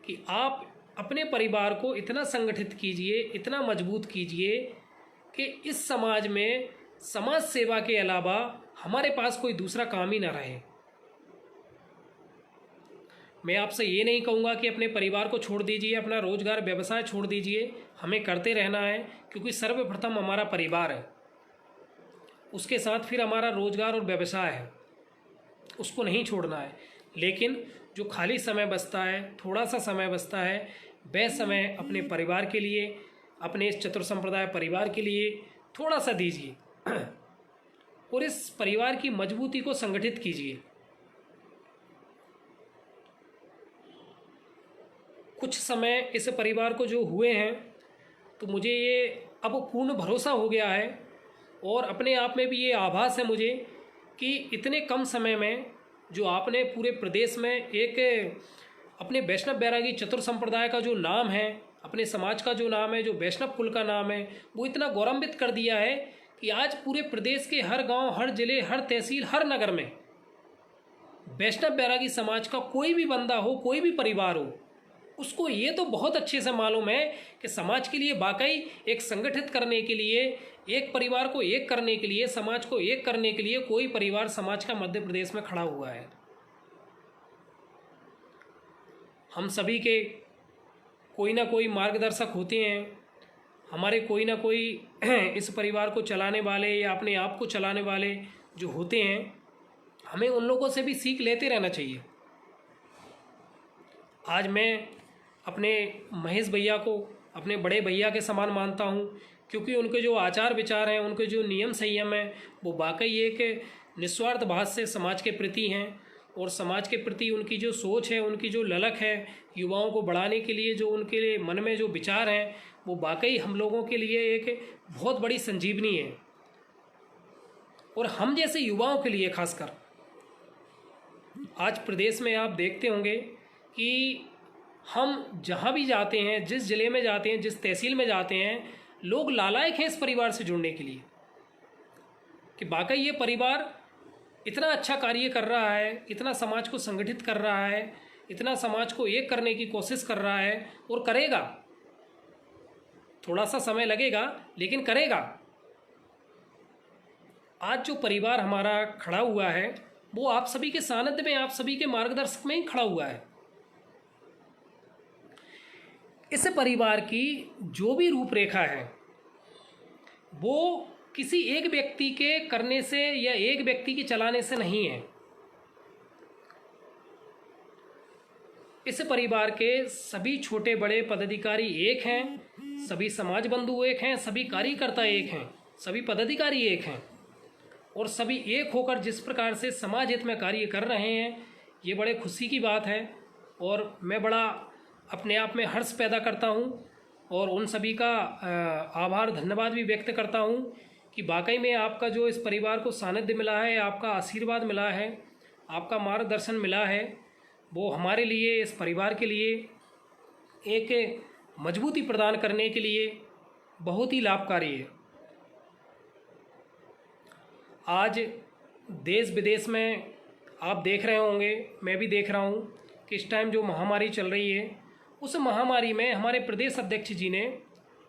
कि आप अपने परिवार को इतना संगठित कीजिए, इतना मजबूत कीजिए कि इस समाज में समाज सेवा के अलावा हमारे पास कोई दूसरा काम ही ना रहे। मैं आपसे ये नहीं कहूँगा कि अपने परिवार को छोड़ दीजिए, अपना रोजगार व्यवसाय छोड़ दीजिए, हमें करते रहना है, क्योंकि सर्वप्रथम हमारा परिवार है, उसके साथ फिर हमारा रोजगार और व्यवसाय है, उसको नहीं छोड़ना है। लेकिन जो खाली समय बचता है, थोड़ा सा समय बचता है, वह समय अपने परिवार के लिए, अपने इस चतुर संप्रदाय परिवार के लिए थोड़ा सा दीजिए और इस परिवार की मजबूती को संगठित कीजिए। कुछ समय इस परिवार को जो हुए हैं, तो मुझे ये अब पूर्ण भरोसा हो गया है और अपने आप में भी ये आभास है मुझे कि इतने कम समय में जो आपने पूरे प्रदेश में एक अपने वैष्णव बैरागी चतुर संप्रदाय का जो नाम है, अपने समाज का जो नाम है, जो वैष्णव कुल का नाम है, वो इतना गौरवान्वित कर दिया है कि आज पूरे प्रदेश के हर गांव, हर जिले, हर तहसील, हर नगर में वैष्णव बैरागी समाज का कोई भी बंदा हो, कोई भी परिवार हो, उसको ये तो बहुत अच्छे से मालूम है कि समाज के लिए वाकई एक संगठित करने के लिए, एक परिवार को एक करने के लिए, समाज को एक करने के लिए कोई परिवार समाज का मध्य प्रदेश में खड़ा हुआ है। हम सभी के कोई ना कोई मार्गदर्शक होते हैं, हमारे कोई ना कोई इस परिवार को चलाने वाले या अपने आप को चलाने वाले जो होते हैं, हमें उन लोगों से भी सीख लेते रहना चाहिए। आज मैं अपने महेश भैया को अपने बड़े भैया के समान मानता हूँ, क्योंकि उनके जो आचार विचार हैं, उनके जो नियम संयम हैं, वो वाकई एक निस्वार्थ भाव से समाज के प्रति हैं और समाज के प्रति उनकी जो सोच है, उनकी जो ललक है, युवाओं को बढ़ाने के लिए जो उनके लिए मन में जो विचार हैं, वो वाकई हम लोगों के लिए एक बहुत बड़ी संजीवनी है। और हम जैसे युवाओं के लिए खासकर आज प्रदेश में आप देखते होंगे कि हम जहाँ भी जाते हैं, जिस ज़िले में जाते हैं, जिस तहसील में जाते हैं, लोग लालायक हैं इस परिवार से जुड़ने के लिए कि वाकई ये परिवार इतना अच्छा कार्य कर रहा है, इतना समाज को संगठित कर रहा है, इतना समाज को एक करने की कोशिश कर रहा है और करेगा। थोड़ा सा समय लगेगा लेकिन करेगा। आज जो परिवार हमारा खड़ा हुआ है वो आप सभी के सानिध्य में, आप सभी के मार्गदर्शक में ही खड़ा हुआ है। इस परिवार की जो भी रूपरेखा है वो किसी एक व्यक्ति के करने से या एक व्यक्ति के चलाने से नहीं है। इस परिवार के सभी छोटे बड़े पदाधिकारी एक हैं, सभी समाज बंधु एक हैं, सभी कार्यकर्ता एक हैं, सभी पदाधिकारी एक हैं और सभी एक होकर जिस प्रकार से समाज हित में कार्य कर रहे हैं, ये बड़े खुशी की बात है और मैं बड़ा अपने आप में हर्ष पैदा करता हूँ और उन सभी का आभार धन्यवाद भी व्यक्त करता हूँ कि वाकई में आपका जो इस परिवार को सानिध्य मिला है, आपका आशीर्वाद मिला है, आपका मार्गदर्शन मिला है, वो हमारे लिए, इस परिवार के लिए एक मजबूती प्रदान करने के लिए बहुत ही लाभकारी है। आज देश विदेश में आप देख रहे होंगे, मैं भी देख रहा हूँ कि इस टाइम जो महामारी चल रही है, उस महामारी में हमारे प्रदेश अध्यक्ष जी ने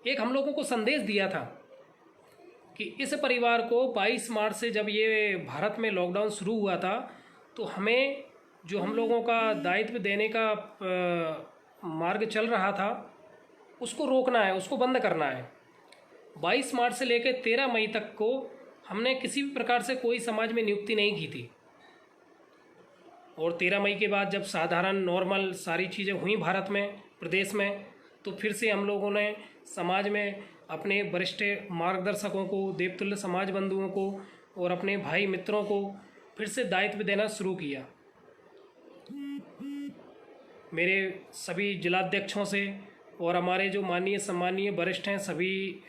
एक हम लोगों को संदेश दिया था कि इस परिवार को 22 मार्च से जब ये भारत में लॉकडाउन शुरू हुआ था, तो हमें जो हम लोगों का दायित्व देने का मार्ग चल रहा था उसको रोकना है, उसको बंद करना है। 22 मार्च से लेकर 13 मई तक को हमने किसी भी प्रकार से कोई समाज में नियुक्ति नहीं की थी और 13 मई के बाद जब साधारण नॉर्मल सारी चीज़ें हुई भारत में, प्रदेश में, तो फिर से हम लोगों ने समाज में अपने वरिष्ठ मार्गदर्शकों को, देवतुल्य समाज बंधुओं को और अपने भाई मित्रों को फिर से दायित्व देना शुरू किया। मेरे सभी जिलाध्यक्षों से और हमारे जो माननीय सम्मानीय वरिष्ठ हैं, सभी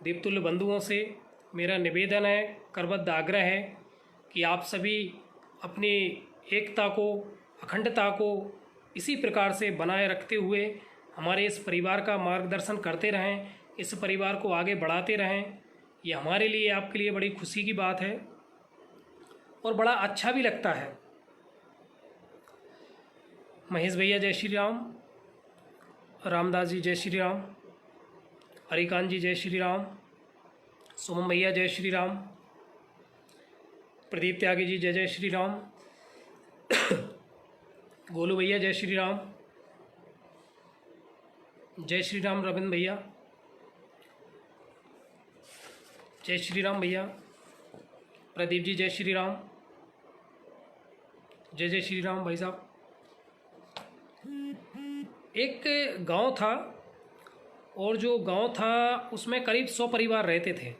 देवतुल्य बंधुओं से मेरा निवेदन है, करबद्ध आग्रह है कि आप सभी अपनी एकता को, अखंडता को इसी प्रकार से बनाए रखते हुए हमारे इस परिवार का मार्गदर्शन करते रहें, इस परिवार को आगे बढ़ाते रहें। ये हमारे लिए, आपके लिए बड़ी खुशी की बात है और बड़ा अच्छा भी लगता है। महेश भैया जय श्री राम, रामदास जी जय श्री राम, हरिकांत जी जय श्री राम, सुमन भैया जय श्री राम, प्रदीप त्यागी जी जय जय श्री राम, गोलू भैया जय श्री राम, जय श्री राम रविंद्र भैया, जय श्री राम भैया, प्रदीप जी जय श्री राम, जय जय श्री राम भाई साहब। एक गांव था और जो गांव था उसमें करीब 100 परिवार रहते थे।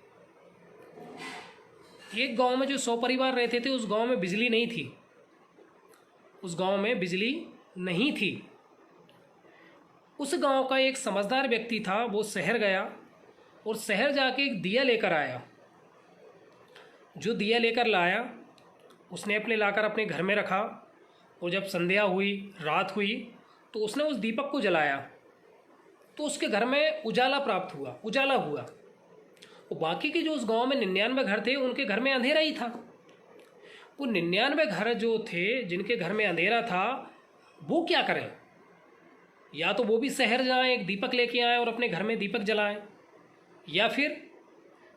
एक गांव में जो 100 परिवार रहते थे उस गांव में बिजली नहीं थी। उस गांव में बिजली नहीं थी। उस गांव का एक समझदार व्यक्ति था, वो शहर गया और शहर जाके एक दिया लेकर आया। जो दिया लेकर लाया उसने लाकर अपने घर में रखा और जब संध्या हुई, रात हुई, तो उसने उस दीपक को जलाया तो उसके घर में उजाला हुआ। और बाकी के जो उस गांव में 99 घर थे उनके घर में अंधेरा ही था। वो 99 घर जो थे जिनके घर में अंधेरा था वो क्या करें? या तो वो भी शहर जाएं, एक दीपक लेके आएं और अपने घर में दीपक जलाएं, या फिर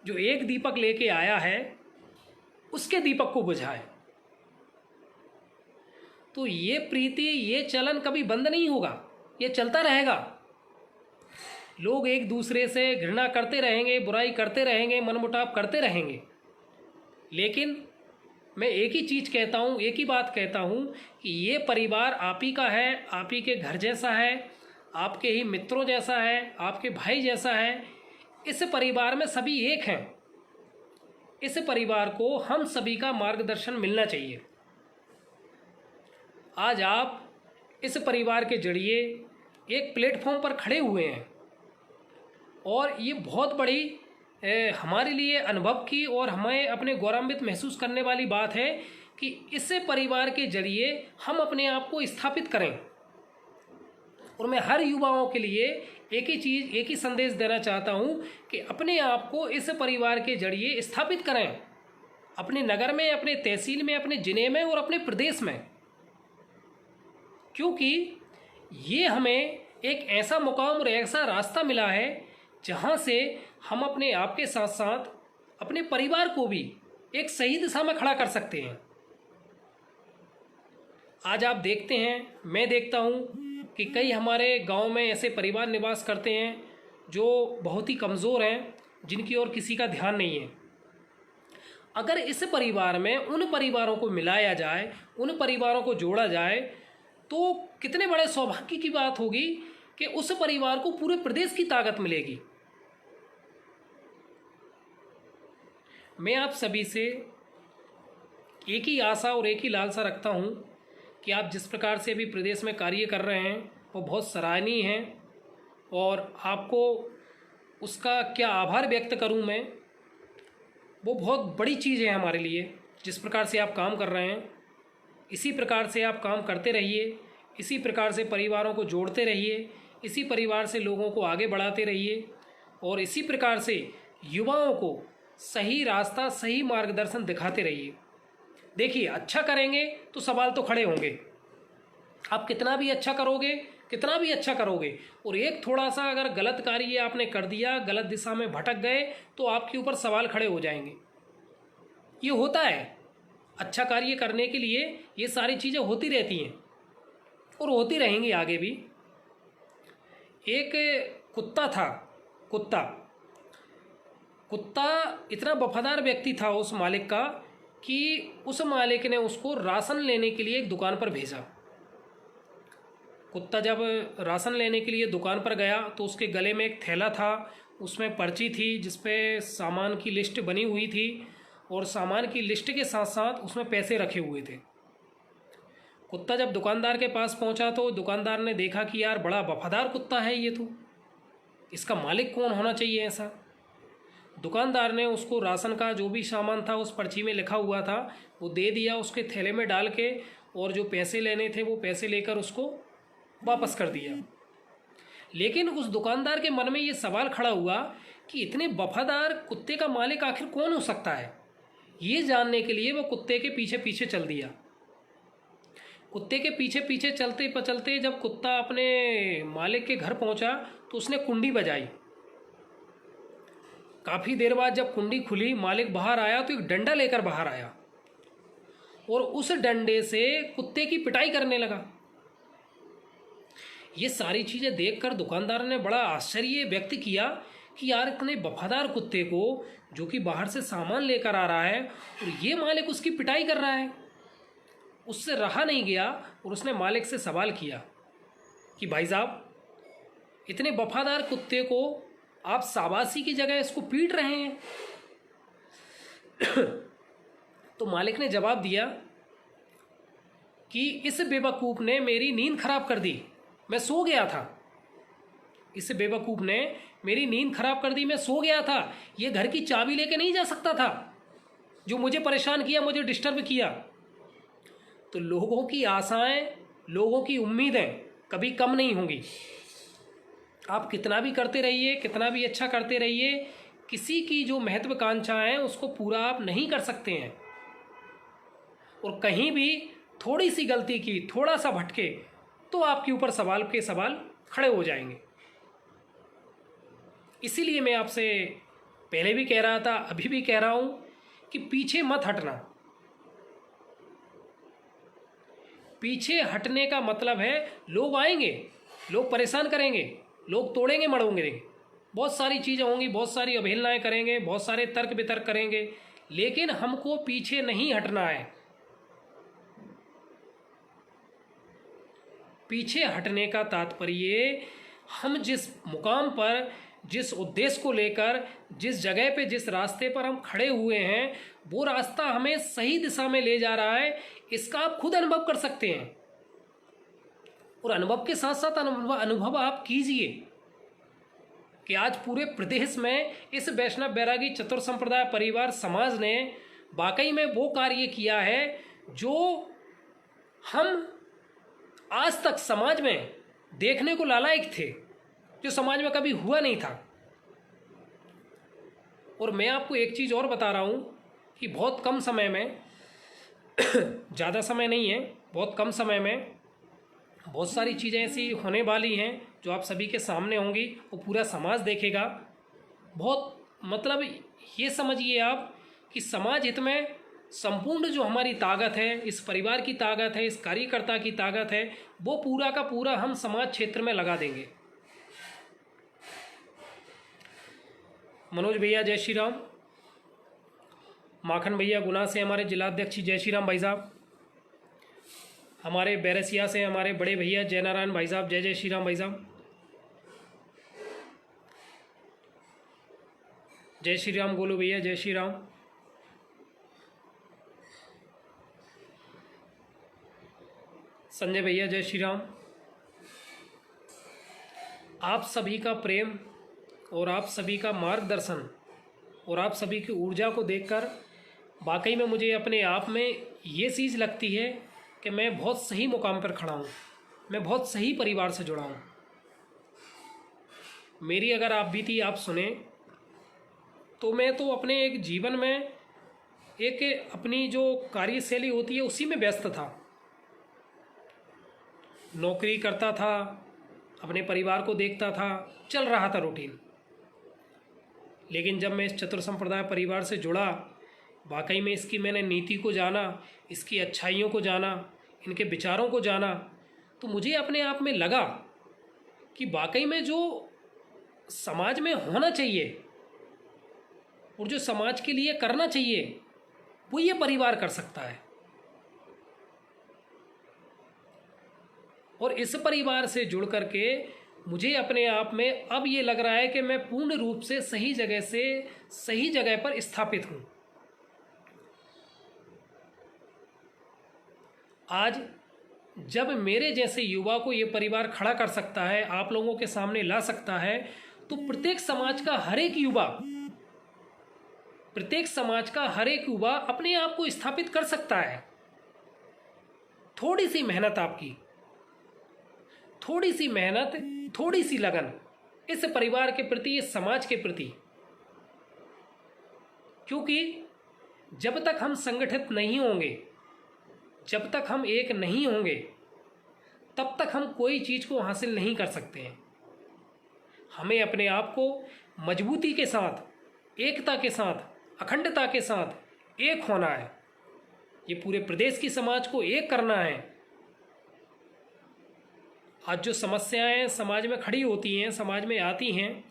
जो एक दीपक लेके आया है उसके दीपक को बुझाएं। तो ये प्रीति, ये चलन कभी बंद नहीं होगा, ये चलता रहेगा। लोग एक दूसरे से घृणा करते रहेंगे, बुराई करते रहेंगे, मनमुटाव करते रहेंगे, लेकिन मैं एक ही चीज़ कहता हूँ, एक ही बात कहता हूँ कि ये परिवार आप ही का है, आप ही के घर जैसा है, आपके ही मित्रों जैसा है, आपके भाई जैसा है। इस परिवार में सभी एक हैं। इस परिवार को हम सभी का मार्गदर्शन मिलना चाहिए। आज आप इस परिवार के जरिए एक प्लेटफॉर्म पर खड़े हुए हैं और ये बहुत बड़ी हमारे लिए अनुभव की और हमें अपने गौरवान्वित महसूस करने वाली बात है कि इस परिवार के जरिए हम अपने आप को स्थापित करें। और मैं हर युवाओं के लिए एक ही संदेश देना चाहता हूं कि अपने आप को इस परिवार के जरिए स्थापित करें, अपने नगर में, अपने तहसील में, अपने जिले में और अपने प्रदेश में। क्योंकि ये हमें एक ऐसा मुकाम और ऐसा रास्ता मिला है जहाँ से हम अपने आप के साथ साथ अपने परिवार को भी एक सही दिशा में खड़ा कर सकते हैं। आज आप देखते हैं, मैं देखता हूँ कि कई हमारे गांव में ऐसे परिवार निवास करते हैं जो बहुत ही कमज़ोर हैं, जिनकी ओर किसी का ध्यान नहीं है। अगर इस परिवार में उन परिवारों को मिलाया जाए, उन परिवारों को जोड़ा जाए, तो कितने बड़े सौभाग्य की बात होगी कि उस परिवार को पूरे प्रदेश की ताकत मिलेगी। मैं आप सभी से एक ही आशा और एक ही लालसा रखता हूं कि आप जिस प्रकार से अभी प्रदेश में कार्य कर रहे हैं वो बहुत सराहनीय है और आपको उसका क्या आभार व्यक्त करूं मैं। वो बहुत बड़ी चीज़ है हमारे लिए। जिस प्रकार से आप काम कर रहे हैं इसी प्रकार से आप काम करते रहिए, इसी प्रकार से परिवारों को जोड़ते रहिए, इसी परिवार से लोगों को आगे बढ़ाते रहिए और इसी प्रकार से युवाओं को सही रास्ता, सही मार्गदर्शन दिखाते रहिए। देखिए, अच्छा करेंगे तो सवाल तो खड़े होंगे। आप कितना भी अच्छा करोगे और एक थोड़ा सा अगर गलत कार्य आपने कर दिया, गलत दिशा में भटक गए, तो आपके ऊपर सवाल खड़े हो जाएंगे। ये होता है। अच्छा कार्य करने के लिए ये सारी चीज़ें होती रहती हैं और होती रहेंगी आगे भी। एक कुत्ता था। कुत्ता इतना वफादार व्यक्ति था उस मालिक का कि उस मालिक ने उसको राशन लेने के लिए एक दुकान पर भेजा। कुत्ता जब राशन लेने के लिए दुकान पर गया तो उसके गले में एक थैला था, उसमें पर्ची थी जिस पे सामान की लिस्ट बनी हुई थी और सामान की लिस्ट के साथ साथ उसमें पैसे रखे हुए थे। कुत्ता जब दुकानदार के पास पहुंचा तो दुकानदार ने देखा कि यार बड़ा वफादार कुत्ता है ये तो, इसका मालिक कौन होना चाहिए ऐसा। दुकानदार ने उसको राशन का जो भी सामान था उस पर्ची में लिखा हुआ था वो दे दिया, उसके थैले में डाल के, और जो पैसे लेने थे वो पैसे लेकर उसको वापस कर दिया। लेकिन उस दुकानदार के मन में ये सवाल खड़ा हुआ कि इतने वफादार कुत्ते का मालिक आखिर कौन हो सकता है। ये जानने के लिए वो कुत्ते के पीछे पीछे चल दिया। कुत्ते के पीछे पीछे चलते चलते जब कुत्ता अपने मालिक के घर पहुंचा तो उसने कुंडी बजाई। काफ़ी देर बाद जब कुंडी खुली, मालिक बाहर आया तो एक डंडा लेकर बाहर आया और उस डंडे से कुत्ते की पिटाई करने लगा। ये सारी चीज़ें देखकर दुकानदार ने बड़ा आश्चर्य व्यक्त किया कि यार इतने वफादार कुत्ते को जो कि बाहर से सामान लेकर आ रहा है और ये मालिक उसकी पिटाई कर रहा है। उससे रहा नहीं गया और उसने मालिक से सवाल किया कि भाई साहब, इतने वफादार कुत्ते को आप शाबाशी की जगह इसको पीट रहे हैं। तो मालिक ने जवाब दिया कि इस बेवकूफ़ ने मेरी नींद खराब कर दी, मैं सो गया था। इस बेवकूफ़ ने मेरी नींद खराब कर दी, मैं सो गया था। ये घर की चाबी लेके नहीं जा सकता था, जो मुझे परेशान किया, मुझे डिस्टर्ब किया। तो लोगों की आशाएं, लोगों की उम्मीदें कभी कम नहीं होंगी। आप कितना भी करते रहिए, कितना भी अच्छा करते रहिए, किसी की जो महत्वाकांक्षाएं हैं उसको पूरा आप नहीं कर सकते हैं। और कहीं भी थोड़ी सी गलती की, थोड़ा सा भटके, तो आपके ऊपर सवाल के सवाल खड़े हो जाएंगे। इसीलिए मैं आपसे पहले भी कह रहा था, अभी भी कह रहा हूँ कि पीछे मत हटना। पीछे हटने का मतलब है लोग आएंगे, लोग परेशान करेंगे, लोग तोड़ेंगे मड़ोंगे, बहुत सारी चीज़ें होंगी, बहुत सारी अवहेलनाएं करेंगे, बहुत सारे तर्क वितर्क करेंगे, लेकिन हमको पीछे नहीं हटना है। पीछे हटने का तात्पर्य हम जिस मुकाम पर, जिस उद्देश्य को लेकर, जिस जगह पे, जिस रास्ते पर हम खड़े हुए हैं, वो रास्ता हमें सही दिशा में ले जा रहा है, इसका आप खुद अनुभव कर सकते हैं। और अनुभव के साथ साथ अनुभव आप कीजिए कि आज पूरे प्रदेश में इस वैष्णव बैरागी चतुर संप्रदाय परिवार समाज ने वाकई में वो कार्य किया है जो हम आज तक समाज में देखने को लालायक थे, जो समाज में कभी हुआ नहीं था। और मैं आपको एक चीज़ और बता रहा हूँ कि बहुत कम समय में ज़्यादा समय नहीं है, बहुत कम समय में बहुत सारी चीज़ें ऐसी होने वाली हैं जो आप सभी के सामने होंगी, वो पूरा समाज देखेगा। बहुत मतलब ये समझिए आप कि समाज हित में संपूर्ण जो हमारी ताकत है, इस परिवार की ताकत है, इस कार्यकर्ता की ताकत है, वो पूरा का पूरा हम समाज क्षेत्र में लगा देंगे। मनोज भैया जय श्री राम, माखन भैया गुना से हमारे जिलाध्यक्ष जय श्री राम भाई साहब, हमारे बैरसिया से हमारे बड़े भैया जय नारायण भाई साहब जय जय श्री राम भाई साहब, जय श्री राम गोलू भैया जय श्री राम, संजय भैया जय श्री राम। आप सभी का प्रेम और आप सभी का मार्गदर्शन और आप सभी की ऊर्जा को देखकर वाकई में मुझे अपने आप में ये चीज़ लगती है कि मैं बहुत सही मुकाम पर खड़ा हूँ, मैं बहुत सही परिवार से जुड़ा हूँ। मेरी अगर आप बीती आप सुने तो मैं तो अपने एक जीवन में एक अपनी जो कार्यशैली होती है उसी में व्यस्त था, नौकरी करता था, अपने परिवार को देखता था, चल रहा था रूटीन। लेकिन जब मैं इस चतुर संप्रदाय परिवार से जुड़ा, वाकई में इसकी मैंने नीति को जाना, इसकी अच्छाइयों को जाना, इनके विचारों को जाना, तो मुझे अपने आप में लगा कि वाकई में जो समाज में होना चाहिए और जो समाज के लिए करना चाहिए वो ये परिवार कर सकता है। और इस परिवार से जुड़ करके मुझे अपने आप में अब ये लग रहा है कि मैं पूर्ण रूप से सही जगह पर स्थापित हूँ। आज जब मेरे जैसे युवा को ये परिवार खड़ा कर सकता है, आप लोगों के सामने ला सकता है, तो प्रत्येक समाज का हर एक युवा अपने आप को स्थापित कर सकता है। थोड़ी सी मेहनत आपकी, थोड़ी सी मेहनत, थोड़ी सी लगन इस परिवार के प्रति, इस समाज के प्रति, क्योंकि जब तक हम संगठित नहीं होंगे, जब तक हम एक नहीं होंगे, तब तक हम कोई चीज़ को हासिल नहीं कर सकते हैं। हमें अपने आप को मजबूती के साथ, एकता के साथ, अखंडता के साथ एक होना है। ये पूरे प्रदेश की समाज को एक करना है। आज जो समस्याएं समाज में खड़ी होती हैं, समाज में आती हैं,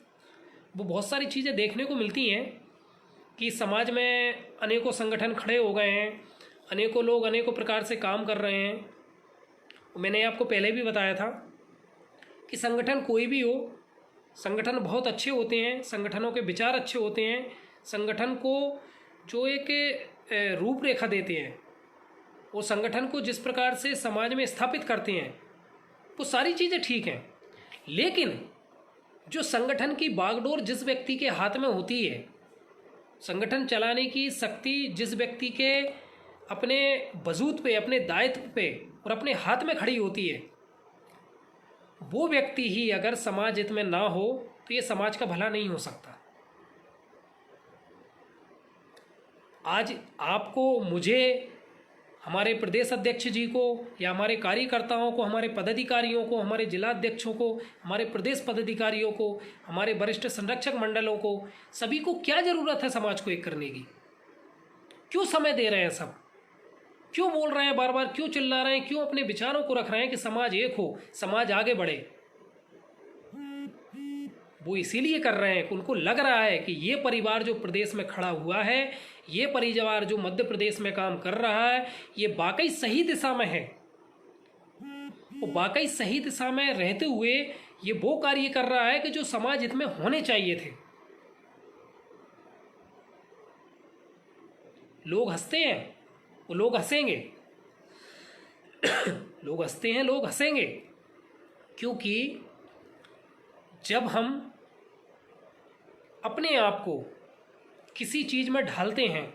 वो बहुत सारी चीज़ें देखने को मिलती हैं कि समाज में अनेकों संगठन खड़े हो गए हैं, अनेकों लोग अनेकों प्रकार से काम कर रहे हैं। मैंने आपको पहले भी बताया था कि संगठन कोई भी हो, संगठन बहुत अच्छे होते हैं, संगठनों के विचार अच्छे होते हैं, संगठन को जो एक रूपरेखा देते हैं, वो संगठन को जिस प्रकार से समाज में स्थापित करते हैं, वो सारी चीज़ें ठीक हैं। लेकिन जो संगठन की बागडोर जिस व्यक्ति के हाथ में होती है, संगठन चलाने की शक्ति जिस व्यक्ति के अपने वजूद पे, अपने दायित्व पे और अपने हाथ में खड़ी होती है, वो व्यक्ति ही अगर समाज हित में ना हो तो ये समाज का भला नहीं हो सकता। आज आपको, मुझे, हमारे प्रदेश अध्यक्ष जी को या हमारे कार्यकर्ताओं को, हमारे पदाधिकारियों को, हमारे जिला अध्यक्षों को, हमारे प्रदेश पदाधिकारियों को, हमारे वरिष्ठ संरक्षक मंडलों को, सभी को क्या ज़रूरत है समाज को एक करने की? क्यों समय दे रहे हैं सब? क्यों बोल रहे हैं बार बार? क्यों चिल्ला रहे हैं? क्यों अपने विचारों को रख रहे हैं कि समाज एक हो, समाज आगे बढ़े? वो इसीलिए कर रहे हैं कि उनको लग रहा है कि ये परिवार जो प्रदेश में खड़ा हुआ है, ये परिवार जो मध्य प्रदेश में काम कर रहा है, ये वाकई सही दिशा में है। वो वाकई सही दिशा में रहते हुए ये वो कार्य कर रहा है कि जो समाज हित में होने चाहिए थे। लोग हंसते हैं, वो लोग हंसेंगे। लोग हंसते हैं, लोग हंसेंगे, क्योंकि जब हम अपने आप को किसी चीज़ में ढालते हैं,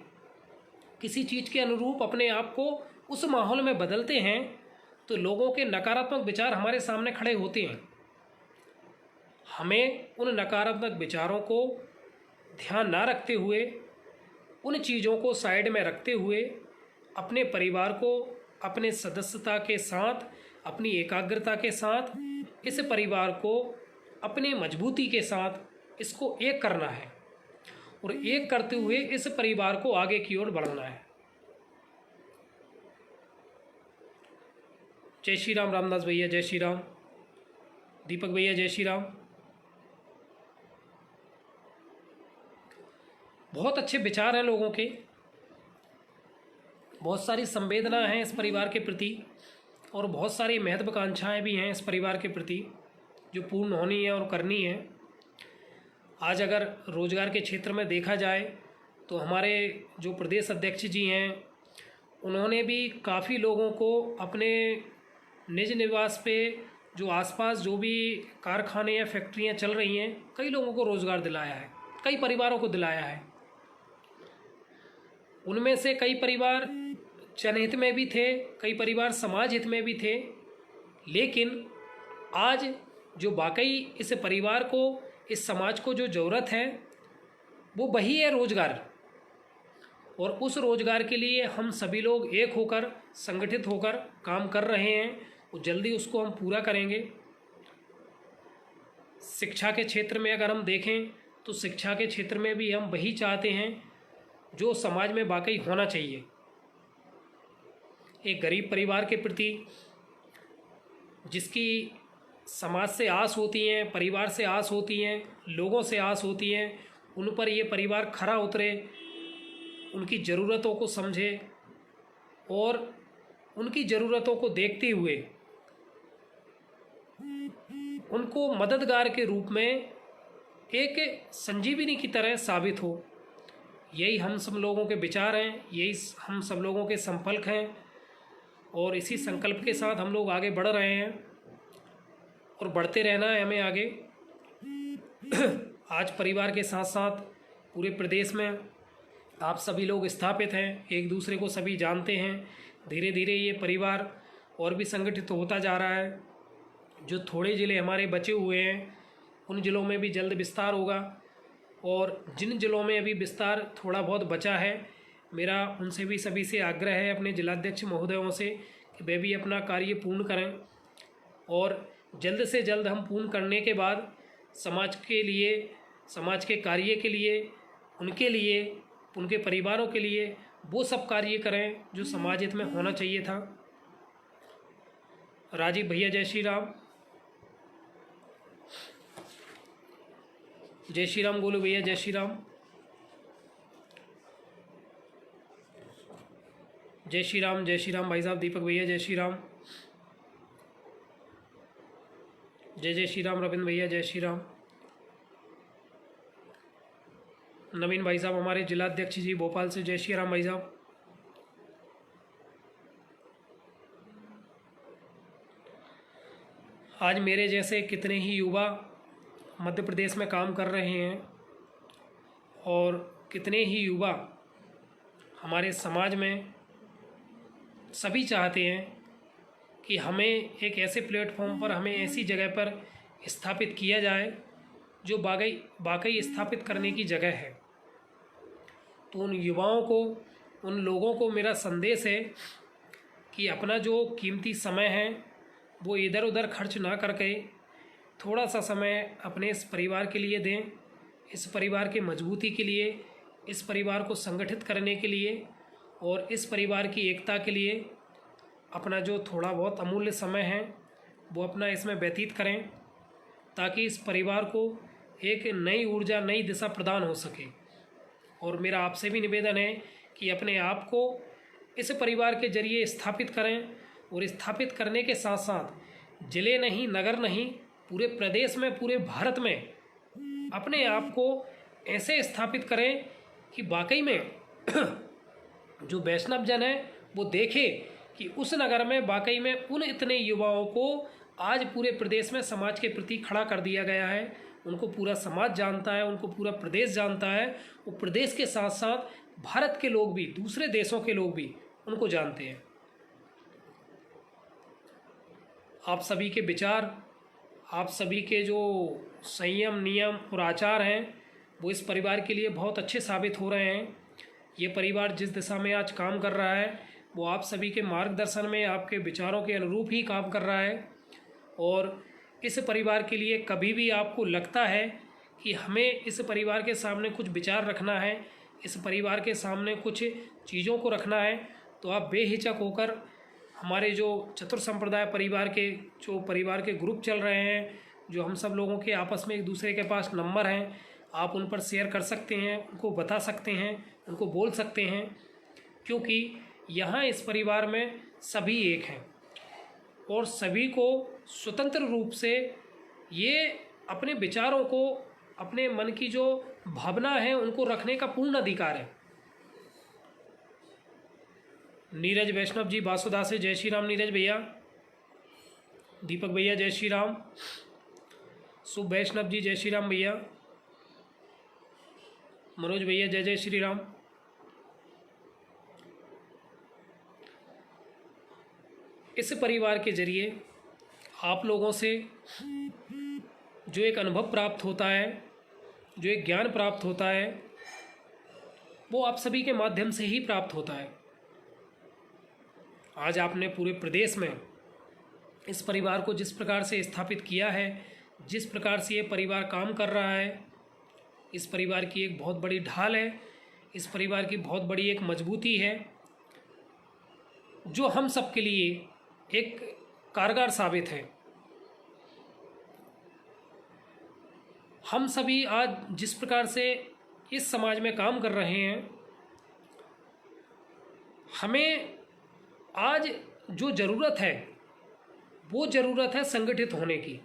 किसी चीज़ के अनुरूप अपने आप को उस माहौल में बदलते हैं, तो लोगों के नकारात्मक विचार हमारे सामने खड़े होते हैं। हमें उन नकारात्मक विचारों को ध्यान ना रखते हुए, उन चीज़ों को साइड में रखते हुए, अपने परिवार को अपने सदस्यता के साथ, अपनी एकाग्रता के साथ, इस परिवार को अपने मजबूती के साथ इसको एक करना है और एक करते हुए इस परिवार को आगे की ओर बढ़ाना है। जय श्री राम। रामदास भैया जय श्री राम। दीपक भैया जय श्री राम। बहुत अच्छे विचार हैं लोगों के, बहुत सारी संवेदना है इस परिवार के प्रति और बहुत सारी महत्वाकांक्षाएं भी हैं इस परिवार के प्रति जो पूर्ण होनी है और करनी है। आज अगर रोजगार के क्षेत्र में देखा जाए तो हमारे जो प्रदेश अध्यक्ष जी हैं, उन्होंने भी काफ़ी लोगों को अपने निज निवास पे, जो आसपास जो भी कारखाने या फैक्ट्रियां चल रही हैं, कई लोगों को रोज़गार दिलाया है, कई परिवारों को दिलाया है। उनमें से कई परिवार जनहित में भी थे, कई परिवार समाज हित में भी थे। लेकिन आज जो वाकई इस परिवार को, इस समाज को जो ज़रूरत है, वो वही है रोज़गार। और उस रोज़गार के लिए हम सभी लोग एक होकर, संगठित होकर काम कर रहे हैं, और जल्दी उसको हम पूरा करेंगे। शिक्षा के क्षेत्र में अगर हम देखें तो शिक्षा के क्षेत्र में भी हम वही चाहते हैं जो समाज में वाकई होना चाहिए। एक गरीब परिवार के प्रति जिसकी समाज से आस होती हैं, परिवार से आस होती हैं, लोगों से आस होती हैं, उन पर ये परिवार खरा उतरे, उनकी ज़रूरतों को समझे और उनकी ज़रूरतों को देखते हुए उनको मददगार के रूप में एक संजीवनी की तरह साबित हो। यही हम सब लोगों के विचार हैं, यही हम सब लोगों के संकल्प हैं और इसी संकल्प के साथ हम लोग आगे बढ़ रहे हैं और बढ़ते रहना है हमें आगे। आज परिवार के साथ साथ पूरे प्रदेश में आप सभी लोग स्थापित हैं, एक दूसरे को सभी जानते हैं। धीरे धीरे ये परिवार और भी संगठित होता जा रहा है। जो थोड़े ज़िले हमारे बचे हुए हैं, उन ज़िलों में भी जल्द विस्तार होगा और जिन ज़िलों में अभी विस्तार थोड़ा बहुत बचा है, मेरा उनसे भी सभी से आग्रह है, अपने जिलाध्यक्ष महोदयों से, कि वे भी अपना कार्य पूर्ण करें और जल्द से जल्द हम पूर्ण करने के बाद समाज के लिए, समाज के कार्य के लिए, उनके परिवारों के लिए वो सब कार्य करें जो समाज हित में होना चाहिए था। राजीव भैया जय श्री राम। जय श्री राम गोलू भैया जय श्री राम। जय श्री राम भाई साहब। दीपक भैया जय श्री राम। जय श्री राम रविंद्र भैया जय श्री राम। नवीन भाई साहब हमारे जिलाध्यक्ष जी भोपाल से, जय श्री राम भाई साहब। आज मेरे जैसे कितने ही युवा मध्य प्रदेश में काम कर रहे हैं और कितने ही युवा हमारे समाज में सभी चाहते हैं कि हमें एक ऐसे प्लेटफॉर्म पर, हमें ऐसी जगह पर स्थापित किया जाए जो वाकई स्थापित करने की जगह है। तो उन युवाओं को, उन लोगों को मेरा संदेश है कि अपना जो कीमती समय है वो इधर उधर खर्च ना करके थोड़ा सा समय अपने इस परिवार के लिए दें, इस परिवार की मजबूती के लिए, इस परिवार को संगठित करने के लिए और इस परिवार की एकता के लिए अपना जो थोड़ा बहुत अमूल्य समय है वो अपना इसमें व्यतीत करें, ताकि इस परिवार को एक नई ऊर्जा, नई दिशा प्रदान हो सके। और मेरा आपसे भी निवेदन है कि अपने आप को इस परिवार के जरिए स्थापित करें और स्थापित करने के साथ साथ जिले नहीं, नगर नहीं, पूरे प्रदेश में, पूरे भारत में अपने आप को ऐसे स्थापित करें कि वाकई में जो वैष्णव जन है वो देखे कि उस नगर में वाकई में उन इतने युवाओं को आज पूरे प्रदेश में समाज के प्रति खड़ा कर दिया गया है। उनको पूरा समाज जानता है, उनको पूरा प्रदेश जानता है। वो प्रदेश के साथ साथ भारत के लोग भी, दूसरे देशों के लोग भी उनको जानते हैं। आप सभी के विचार, आप सभी के जो संयम, नियम और आचार हैं वो इस परिवार के लिए बहुत अच्छे साबित हो रहे हैं। ये परिवार जिस दिशा में आज काम कर रहा है वो आप सभी के मार्गदर्शन में, आपके विचारों के अनुरूप ही काम कर रहा है। और इस परिवार के लिए कभी भी आपको लगता है कि हमें इस परिवार के सामने कुछ विचार रखना है, इस परिवार के सामने कुछ चीज़ों को रखना है, तो आप बेहिचक होकर हमारे जो चतुर संप्रदाय परिवार के जो परिवार के ग्रुप चल रहे हैं, जो हम सब लोगों के आपस में एक दूसरे के पास नंबर हैं, आप उन पर शेयर कर सकते हैं, उनको बता सकते हैं, उनको बोल सकते हैं, क्योंकि यहाँ इस परिवार में सभी एक हैं और सभी को स्वतंत्र रूप से ये अपने विचारों को, अपने मन की जो भावना है उनको रखने का पूर्ण अधिकार है। नीरज वैष्णव जी बासुदा से, जय श्री राम नीरज भैया। दीपक भैया जय श्री राम। शुभ वैष्णव जी जय श्री राम भैया। मनोज भैया जय जय श्री राम। इस परिवार के जरिए आप लोगों से जो एक अनुभव प्राप्त होता है, जो एक ज्ञान प्राप्त होता है, वो आप सभी के माध्यम से ही प्राप्त होता है। आज आपने पूरे प्रदेश में इस परिवार को जिस प्रकार से स्थापित किया है, जिस प्रकार से ये परिवार काम कर रहा है, इस परिवार की एक बहुत बड़ी ढाल है, इस परिवार की बहुत बड़ी एक मजबूती है, जो हम सब के लिए एक कारगर साबित है। हम सभी आज जिस प्रकार से इस समाज में काम कर रहे हैं, हमें आज जो ज़रूरत है वो ज़रूरत है संगठित होने की,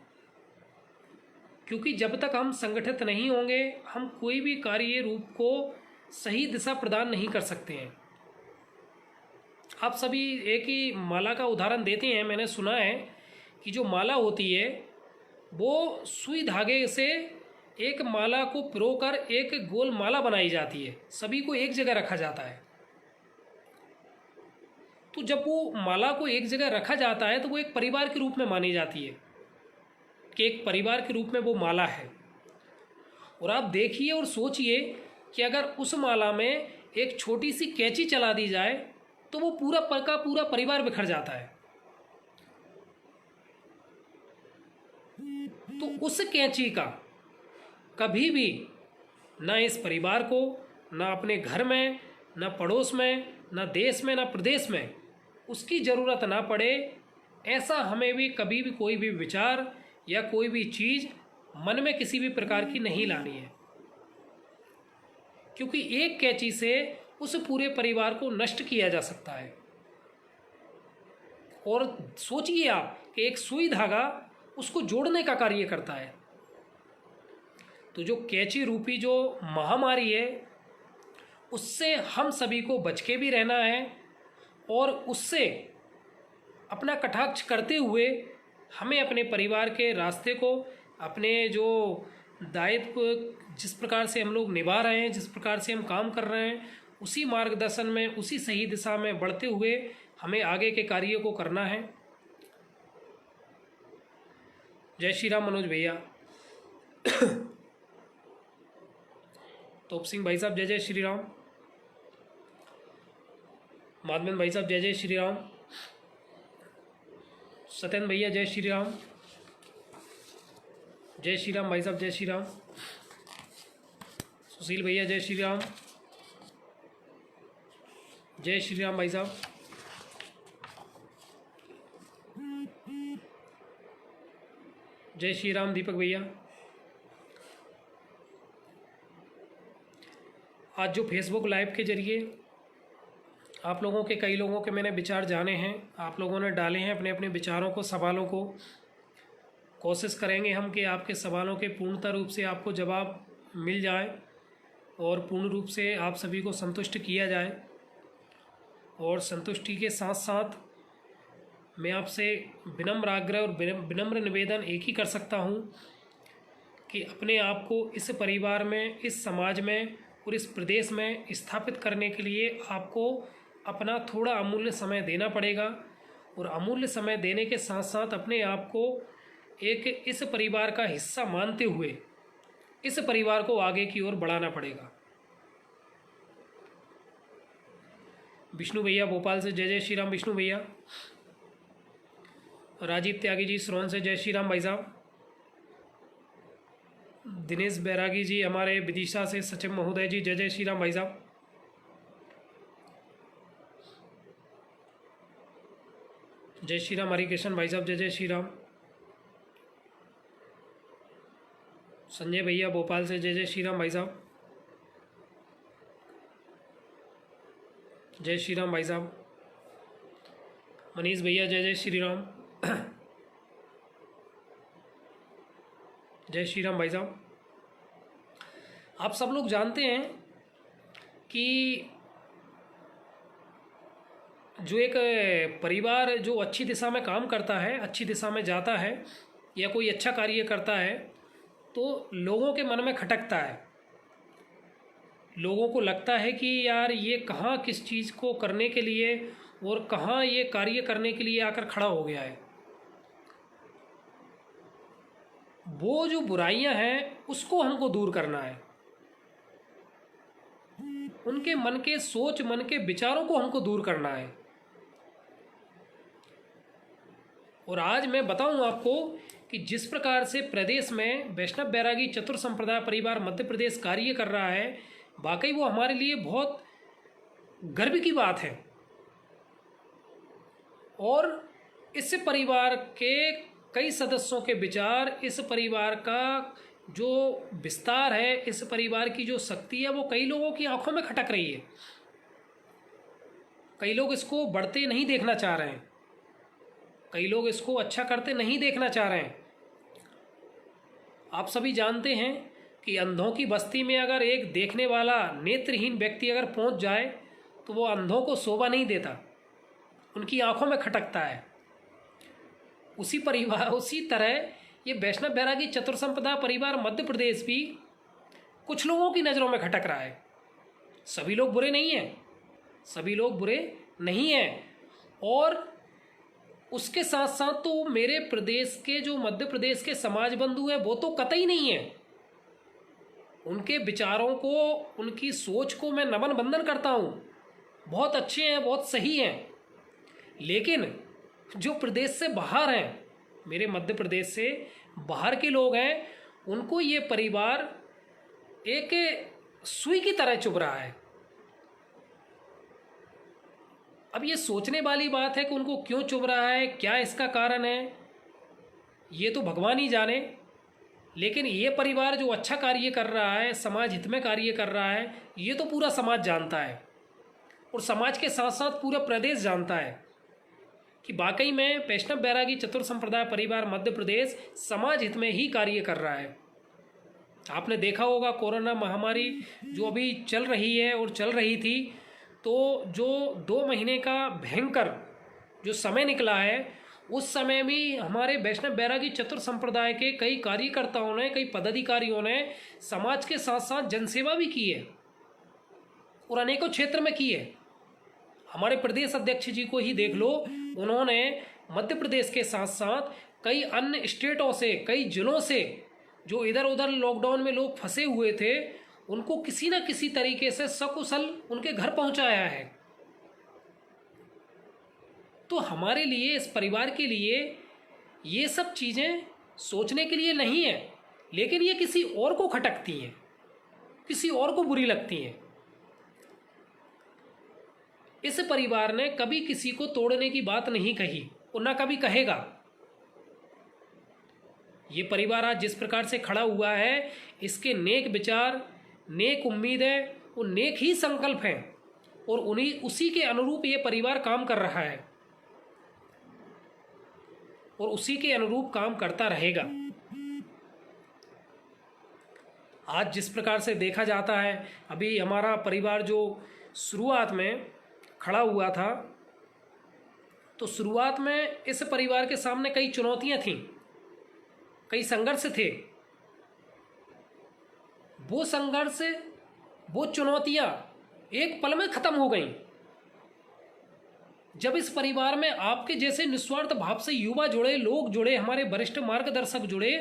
क्योंकि जब तक हम संगठित नहीं होंगे हम कोई भी कार्य रूप को सही दिशा प्रदान नहीं कर सकते हैं। आप सभी एक ही माला का उदाहरण देते हैं। मैंने सुना है कि जो माला होती है वो सुई धागे से एक माला को पिरोकर एक गोल माला बनाई जाती है, सभी को एक जगह रखा जाता है। तो जब वो माला को एक जगह रखा जाता है तो वो एक परिवार के रूप में मानी जाती है कि एक परिवार के रूप में वो माला है। और आप देखिए और सोचिए कि अगर उस माला में एक छोटी सी कैंची चला दी जाए तो वो पूरा का पूरा परिवार बिखर जाता है। तो उस कैंची का कभी भी ना इस परिवार को, ना अपने घर में, ना पड़ोस में, ना देश में, ना प्रदेश में उसकी ज़रूरत ना पड़े, ऐसा हमें भी कभी भी कोई भी विचार या कोई भी चीज़ मन में किसी भी प्रकार की नहीं लानी है, क्योंकि एक कैंची से उस पूरे परिवार को नष्ट किया जा सकता है। और सोचिए आप कि एक सुई धागा उसको जोड़ने का कार्य करता है। तो जो कैंची रूपी जो महामारी है उससे हम सभी को बच के भी रहना है और उससे अपना कटाक्ष करते हुए हमें अपने परिवार के रास्ते को, अपने जो दायित्व जिस प्रकार से हम लोग निभा रहे हैं, जिस प्रकार से हम काम कर रहे हैं, उसी मार्गदर्शन में, उसी सही दिशा में बढ़ते हुए हमें आगे के कार्यों को करना है। जय श्री राम मनोज भैया। तोप सिंह भाई साहब जय जय श्री राम। माधवन भाई साहब जय जय श्री राम। सत्यन भैया जय श्री राम। जय श्री राम भाई साहब, जय श्री राम। सुशील भैया जय श्री राम। जय श्री राम भाई साहब। जय श्री राम दीपक भैया। आज जो फेसबुक लाइव के जरिए आप लोगों के, कई लोगों के मैंने विचार जाने हैं, आप लोगों ने डाले हैं अपने अपने विचारों को, सवालों को। कोशिश करेंगे हम कि आपके सवालों के पूर्णतः रूप से आपको जवाब मिल जाए और पूर्ण रूप से आप सभी को संतुष्ट किया जाए। और संतुष्टि के साथ साथ मैं आपसे विनम्र आग्रह और विनम्र निवेदन एक ही कर सकता हूँ कि अपने आप को इस परिवार में, इस समाज में और इस प्रदेश में स्थापित करने के लिए आपको अपना थोड़ा अमूल्य समय देना पड़ेगा। और अमूल्य समय देने के साथ साथ अपने आप को एक इस परिवार का हिस्सा मानते हुए इस परिवार को आगे की ओर बढ़ाना पड़ेगा। विष्णु भैया भोपाल से जय जय श्री राम। विष्णु भैया। राजीव त्यागी जी श्रोन से जय श्री राम भाई साहब। दिनेश बैरागी जी हमारे विदिशा से, सचिव महोदय जी जय जय श्री राम भाई साहब। जय श्री राम हरिकृष्ण भाई साहब, जय जय श्री राम। संजय भैया भोपाल से जय जय श्री राम भाई साहब। जय श्री राम भाई साहब। मनीष भैया जय जय श्री राम। जय श्री राम भाई साहब। आप सब लोग जानते हैं कि जो एक परिवार जो अच्छी दिशा में काम करता है, अच्छी दिशा में जाता है या कोई अच्छा कार्य करता है तो लोगों के मन में खटकता है। लोगों को लगता है कि यार ये कहाँ किस चीज़ को करने के लिए और कहाँ ये कार्य करने के लिए आकर खड़ा हो गया है। वो जो बुराइयां हैं उसको हमको दूर करना है। उनके मन के सोच, मन के विचारों को हमको दूर करना है। और आज मैं बताऊं आपको कि जिस प्रकार से प्रदेश में वैष्णव बैरागी चतुर संप्रदाय परिवार मध्य प्रदेश कार्य कर रहा है, वाकई वो हमारे लिए बहुत गर्व की बात है। और इस परिवार के कई सदस्यों के विचार, इस परिवार का जो विस्तार है, इस परिवार की जो शक्ति है, वो कई लोगों की आंखों में खटक रही है। कई लोग इसको बढ़ते नहीं देखना चाह रहे हैं, कई लोग इसको अच्छा करते नहीं देखना चाह रहे हैं। आप सभी जानते हैं कि अंधों की बस्ती में अगर एक देखने वाला नेत्रहीन व्यक्ति अगर पहुंच जाए तो वो अंधों को शोभा नहीं देता, उनकी आंखों में खटकता है। उसी तरह ये वैष्णव बैरागी चतुर संप्रदाय परिवार मध्य प्रदेश भी कुछ लोगों की नज़रों में खटक रहा है। सभी लोग बुरे नहीं हैं, सभी लोग बुरे नहीं हैं। और उसके साथ साथ तो मेरे प्रदेश के जो मध्य प्रदेश के समाज बंधु हैं वो तो कतई नहीं है। उनके विचारों को, उनकी सोच को मैं नमन बंदन करता हूँ, बहुत अच्छे हैं, बहुत सही हैं। लेकिन जो प्रदेश से बाहर हैं, मेरे मध्य प्रदेश से बाहर के लोग हैं, उनको ये परिवार एक सुई की तरह चुभ रहा है। अब ये सोचने वाली बात है कि उनको क्यों चुभ रहा है, क्या इसका कारण है, ये तो भगवान ही जाने। लेकिन ये परिवार जो अच्छा कार्य कर रहा है, समाज हित में कार्य कर रहा है, ये तो पूरा समाज जानता है। और समाज के साथ साथ पूरा प्रदेश जानता है कि वाकई में वैष्णव बैरागी चतुर संप्रदाय परिवार मध्य प्रदेश समाज हित में ही कार्य कर रहा है। आपने देखा होगा कोरोना महामारी जो अभी चल रही है और चल रही थी, तो जो 2 महीने का भयंकर जो समय निकला है, उस समय भी हमारे वैष्णव बैरागी चतुर संप्रदाय के कई कार्यकर्ताओं ने, कई पदाधिकारियों ने समाज के साथ साथ जनसेवा भी की है और अनेकों क्षेत्र में की है। हमारे प्रदेश अध्यक्ष जी को ही देख लो, उन्होंने मध्य प्रदेश के साथ साथ कई अन्य स्टेटों से, कई जिलों से जो इधर उधर लॉकडाउन में लोग फंसे हुए थे, उनको किसी न किसी तरीके से सकुशल उनके घर पहुंचाया है। तो हमारे लिए, इस परिवार के लिए ये सब चीज़ें सोचने के लिए नहीं है, लेकिन ये किसी और को खटकती हैं, किसी और को बुरी लगती हैं। इस परिवार ने कभी किसी को तोड़ने की बात नहीं कही और ना कभी कहेगा। ये परिवार आज जिस प्रकार से खड़ा हुआ है, इसके नेक विचार, नेक उम्मीदें और नेक ही संकल्प हैं और उन्हीं उसी के अनुरूप ये परिवार काम कर रहा है और उसी के अनुरूप काम करता रहेगा। आज जिस प्रकार से देखा जाता है, अभी हमारा परिवार जो शुरुआत में खड़ा हुआ था, तो शुरुआत में इस परिवार के सामने कई चुनौतियां थीं, कई संघर्ष थे। वो संघर्ष, वो चुनौतियां एक पल में खत्म हो गईं जब इस परिवार में आपके जैसे निस्वार्थ भाव से युवा जुड़े, लोग जुड़े, हमारे वरिष्ठ मार्गदर्शक जुड़े,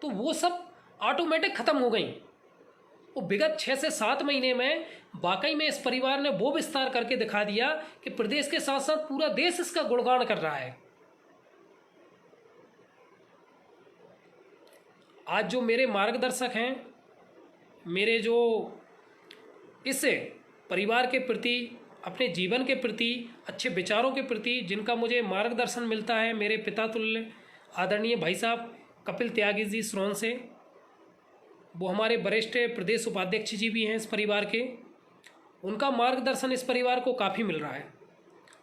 तो वो सब ऑटोमेटिक खत्म हो गई। वो विगत 6 से 7 महीने में वाकई में इस परिवार ने वो विस्तार करके दिखा दिया कि प्रदेश के साथ साथ पूरा देश इसका गुणगान कर रहा है। आज जो मेरे मार्गदर्शक हैं, मेरे जो इस परिवार के प्रति, अपने जीवन के प्रति, अच्छे विचारों के प्रति जिनका मुझे मार्गदर्शन मिलता है, मेरे पिता तुल्य आदरणीय भाई साहब कपिल त्यागी जी श्रोन से, वो हमारे वरिष्ठ प्रदेश उपाध्यक्ष जी भी हैं इस परिवार के। उनका मार्गदर्शन इस परिवार को काफ़ी मिल रहा है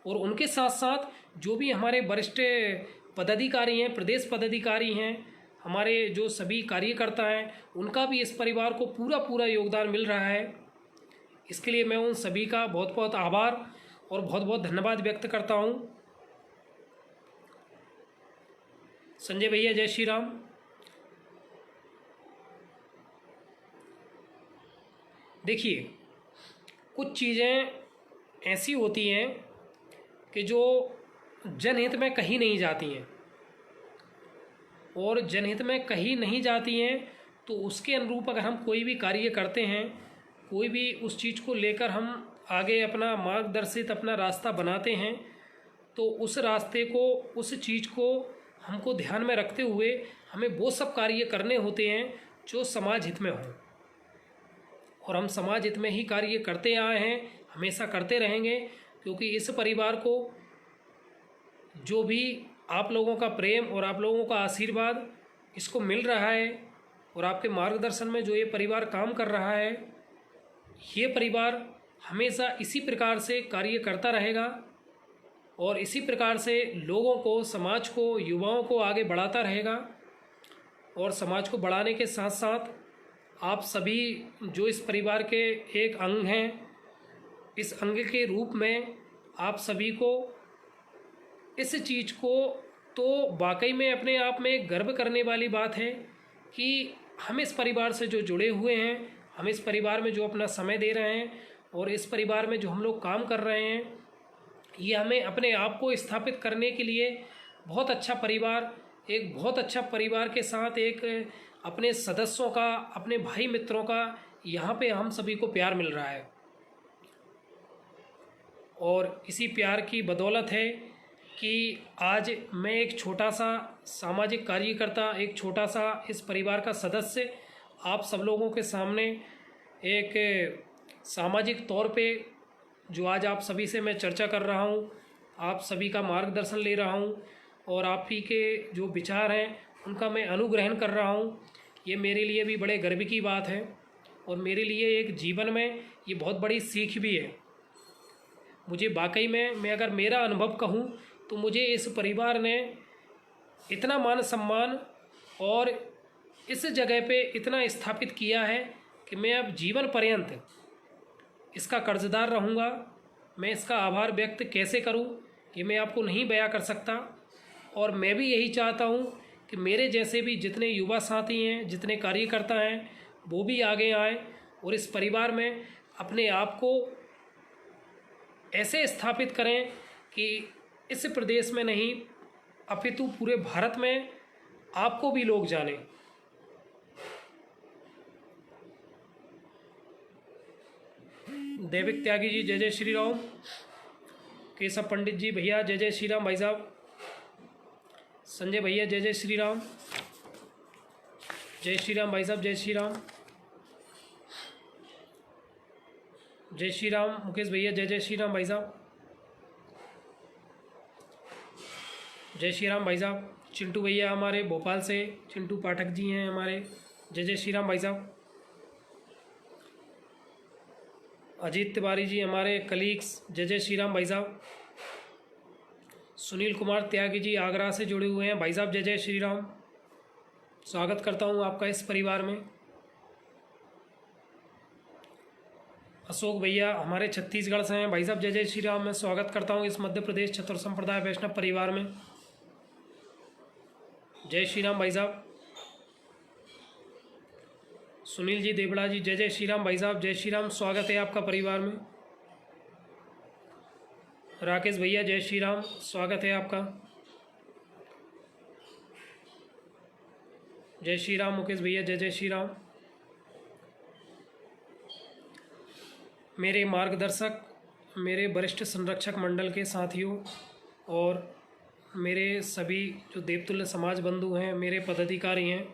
और उनके साथ साथ जो भी हमारे वरिष्ठ पदाधिकारी हैं, प्रदेश पदाधिकारी हैं, हमारे जो सभी कार्यकर्ता हैं, उनका भी इस परिवार को पूरा पूरा योगदान मिल रहा है। इसके लिए मैं उन सभी का बहुत बहुत आभार और बहुत बहुत धन्यवाद व्यक्त करता हूँ। संजय भैया, जय श्री राम। देखिए, कुछ चीज़ें ऐसी होती हैं कि जो जनहित में कहीं नहीं जाती हैं, और जनहित में कहीं नहीं जाती हैं तो उसके अनुरूप अगर हम कोई भी कार्य करते हैं, कोई भी उस चीज़ को लेकर हम आगे अपना मार्गदर्शित अपना रास्ता बनाते हैं, तो उस रास्ते को, उस चीज़ को हमको ध्यान में रखते हुए हमें वो सब कार्य करने होते हैं जो समाज हित में हों। और हम समाज हित में ही कार्य करते आए हैं, हमेशा करते रहेंगे, क्योंकि इस परिवार को जो भी आप लोगों का प्रेम और आप लोगों का आशीर्वाद इसको मिल रहा है और आपके मार्गदर्शन में जो ये परिवार काम कर रहा है, ये परिवार हमेशा इसी प्रकार से कार्य करता रहेगा और इसी प्रकार से लोगों को, समाज को, युवाओं को आगे बढ़ाता रहेगा। और समाज को बढ़ाने के साथ साथ आप सभी जो इस परिवार के एक अंग हैं, इस अंग के रूप में आप सभी को इस चीज़ को तो वाकई में अपने आप में गर्व करने वाली बात है कि हम इस परिवार से जो जुड़े हुए हैं, हम इस परिवार में जो अपना समय दे रहे हैं और इस परिवार में जो हम लोग काम कर रहे हैं, ये हमें अपने आप को स्थापित करने के लिए बहुत अच्छा परिवार, एक बहुत अच्छा परिवार के साथ एक अपने सदस्यों का, अपने भाई मित्रों का यहाँ पे हम सभी को प्यार मिल रहा है। और इसी प्यार की बदौलत है कि आज मैं एक छोटा सा सामाजिक कार्यकर्ता, एक छोटा सा इस परिवार का सदस्य आप सब लोगों के सामने एक सामाजिक तौर पे जो आज आप सभी से मैं चर्चा कर रहा हूँ, आप सभी का मार्गदर्शन ले रहा हूँ और आप ही के जो विचार हैं उनका मैं अनुग्रहण कर रहा हूँ, ये मेरे लिए भी बड़े गर्व की बात है और मेरे लिए एक जीवन में ये बहुत बड़ी सीख भी है। मुझे वाकई में, मैं अगर मेरा अनुभव कहूँ तो मुझे इस परिवार ने इतना मान सम्मान और इस जगह पे इतना स्थापित किया है कि मैं अब जीवन पर्यंत इसका कर्जदार रहूँगा। मैं इसका आभार व्यक्त कैसे करूँ ये मैं आपको नहीं बयां कर सकता। और मैं भी यही चाहता हूँ कि मेरे जैसे भी जितने युवा साथी हैं, जितने कार्यकर्ता हैं, वो भी आगे आएँ और इस परिवार में अपने आप को ऐसे स्थापित करें कि इस प्रदेश में नहीं अपितु पूरे भारत में आपको भी लोग जानें। दैविक त्यागी जी जय जय श्री राम। केशव पंडित जी भैया जय जय श्री राम भाई साहब। संजय भैया जय जय श्री राम। जय श्री राम भाई साहब, जय श्री राम। जय श्री राम मुकेश भैया जय जय श्री राम भाई साहब। जय श्री राम भाई साहब। चिंटू भैया हमारे भोपाल से, चिंटू पाठक जी हैं हमारे, जय जय श्री राम भाई साहब। अजीत तिवारी जी हमारे कलीग्स, जय जय श्री राम भाई साहब। सुनील कुमार त्यागी जी आगरा से जुड़े हुए हैं भाई साहब, जय जय श्री राम। स्वागत करता हूं आपका इस परिवार में। अशोक भैया हमारे छत्तीसगढ़ से हैं भाई साहब, जय जय श्री राम। मैं स्वागत करता हूं इस मध्य प्रदेश चतुर संप्रदाय वैष्णव परिवार में। जय श्री राम भाई साहब। सुनील जी देवड़ा जी जय जय श्री राम भाई साहब, जय श्री राम। स्वागत है आपका परिवार में। राकेश भैया जय श्री राम, स्वागत है आपका। जय श्री राम मुकेश भैया जय जय श्री राम। मेरे मार्गदर्शक, मेरे वरिष्ठ संरक्षक मंडल के साथियों और मेरे सभी जो देवतुल्य समाज बंधु हैं, मेरे पदाधिकारी हैं,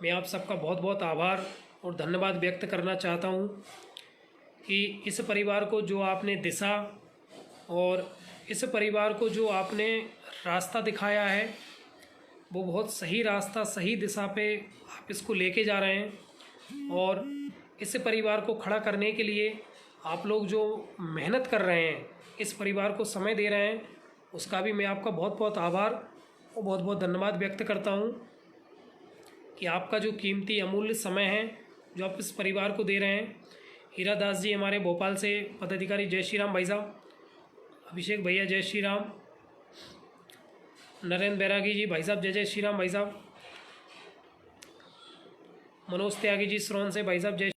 मैं आप सबका बहुत बहुत आभार और धन्यवाद व्यक्त करना चाहता हूं कि इस परिवार को जो आपने दिशा और इस परिवार को जो आपने रास्ता दिखाया है वो बहुत सही रास्ता, सही दिशा पे आप इसको लेके जा रहे हैं। और इस परिवार को खड़ा करने के लिए आप लोग जो मेहनत कर रहे हैं, इस परिवार को समय दे रहे हैं, उसका भी मैं आपका बहुत बहुत आभार और बहुत बहुत धन्यवाद व्यक्त करता हूं कि आपका जो कीमती अमूल्य समय है जो आप इस परिवार को दे रहे हैं। हीरा दास जी हमारे भोपाल से पदाधिकारी, जय श्री राम भाई साहब। अभिषेक भैया जय श्री राम। नरेंद्र बैरागी जी भाई साहब, जय जय श्री राम भाई साहब। मनोज त्यागी जी श्रवण से भाई साहब, जय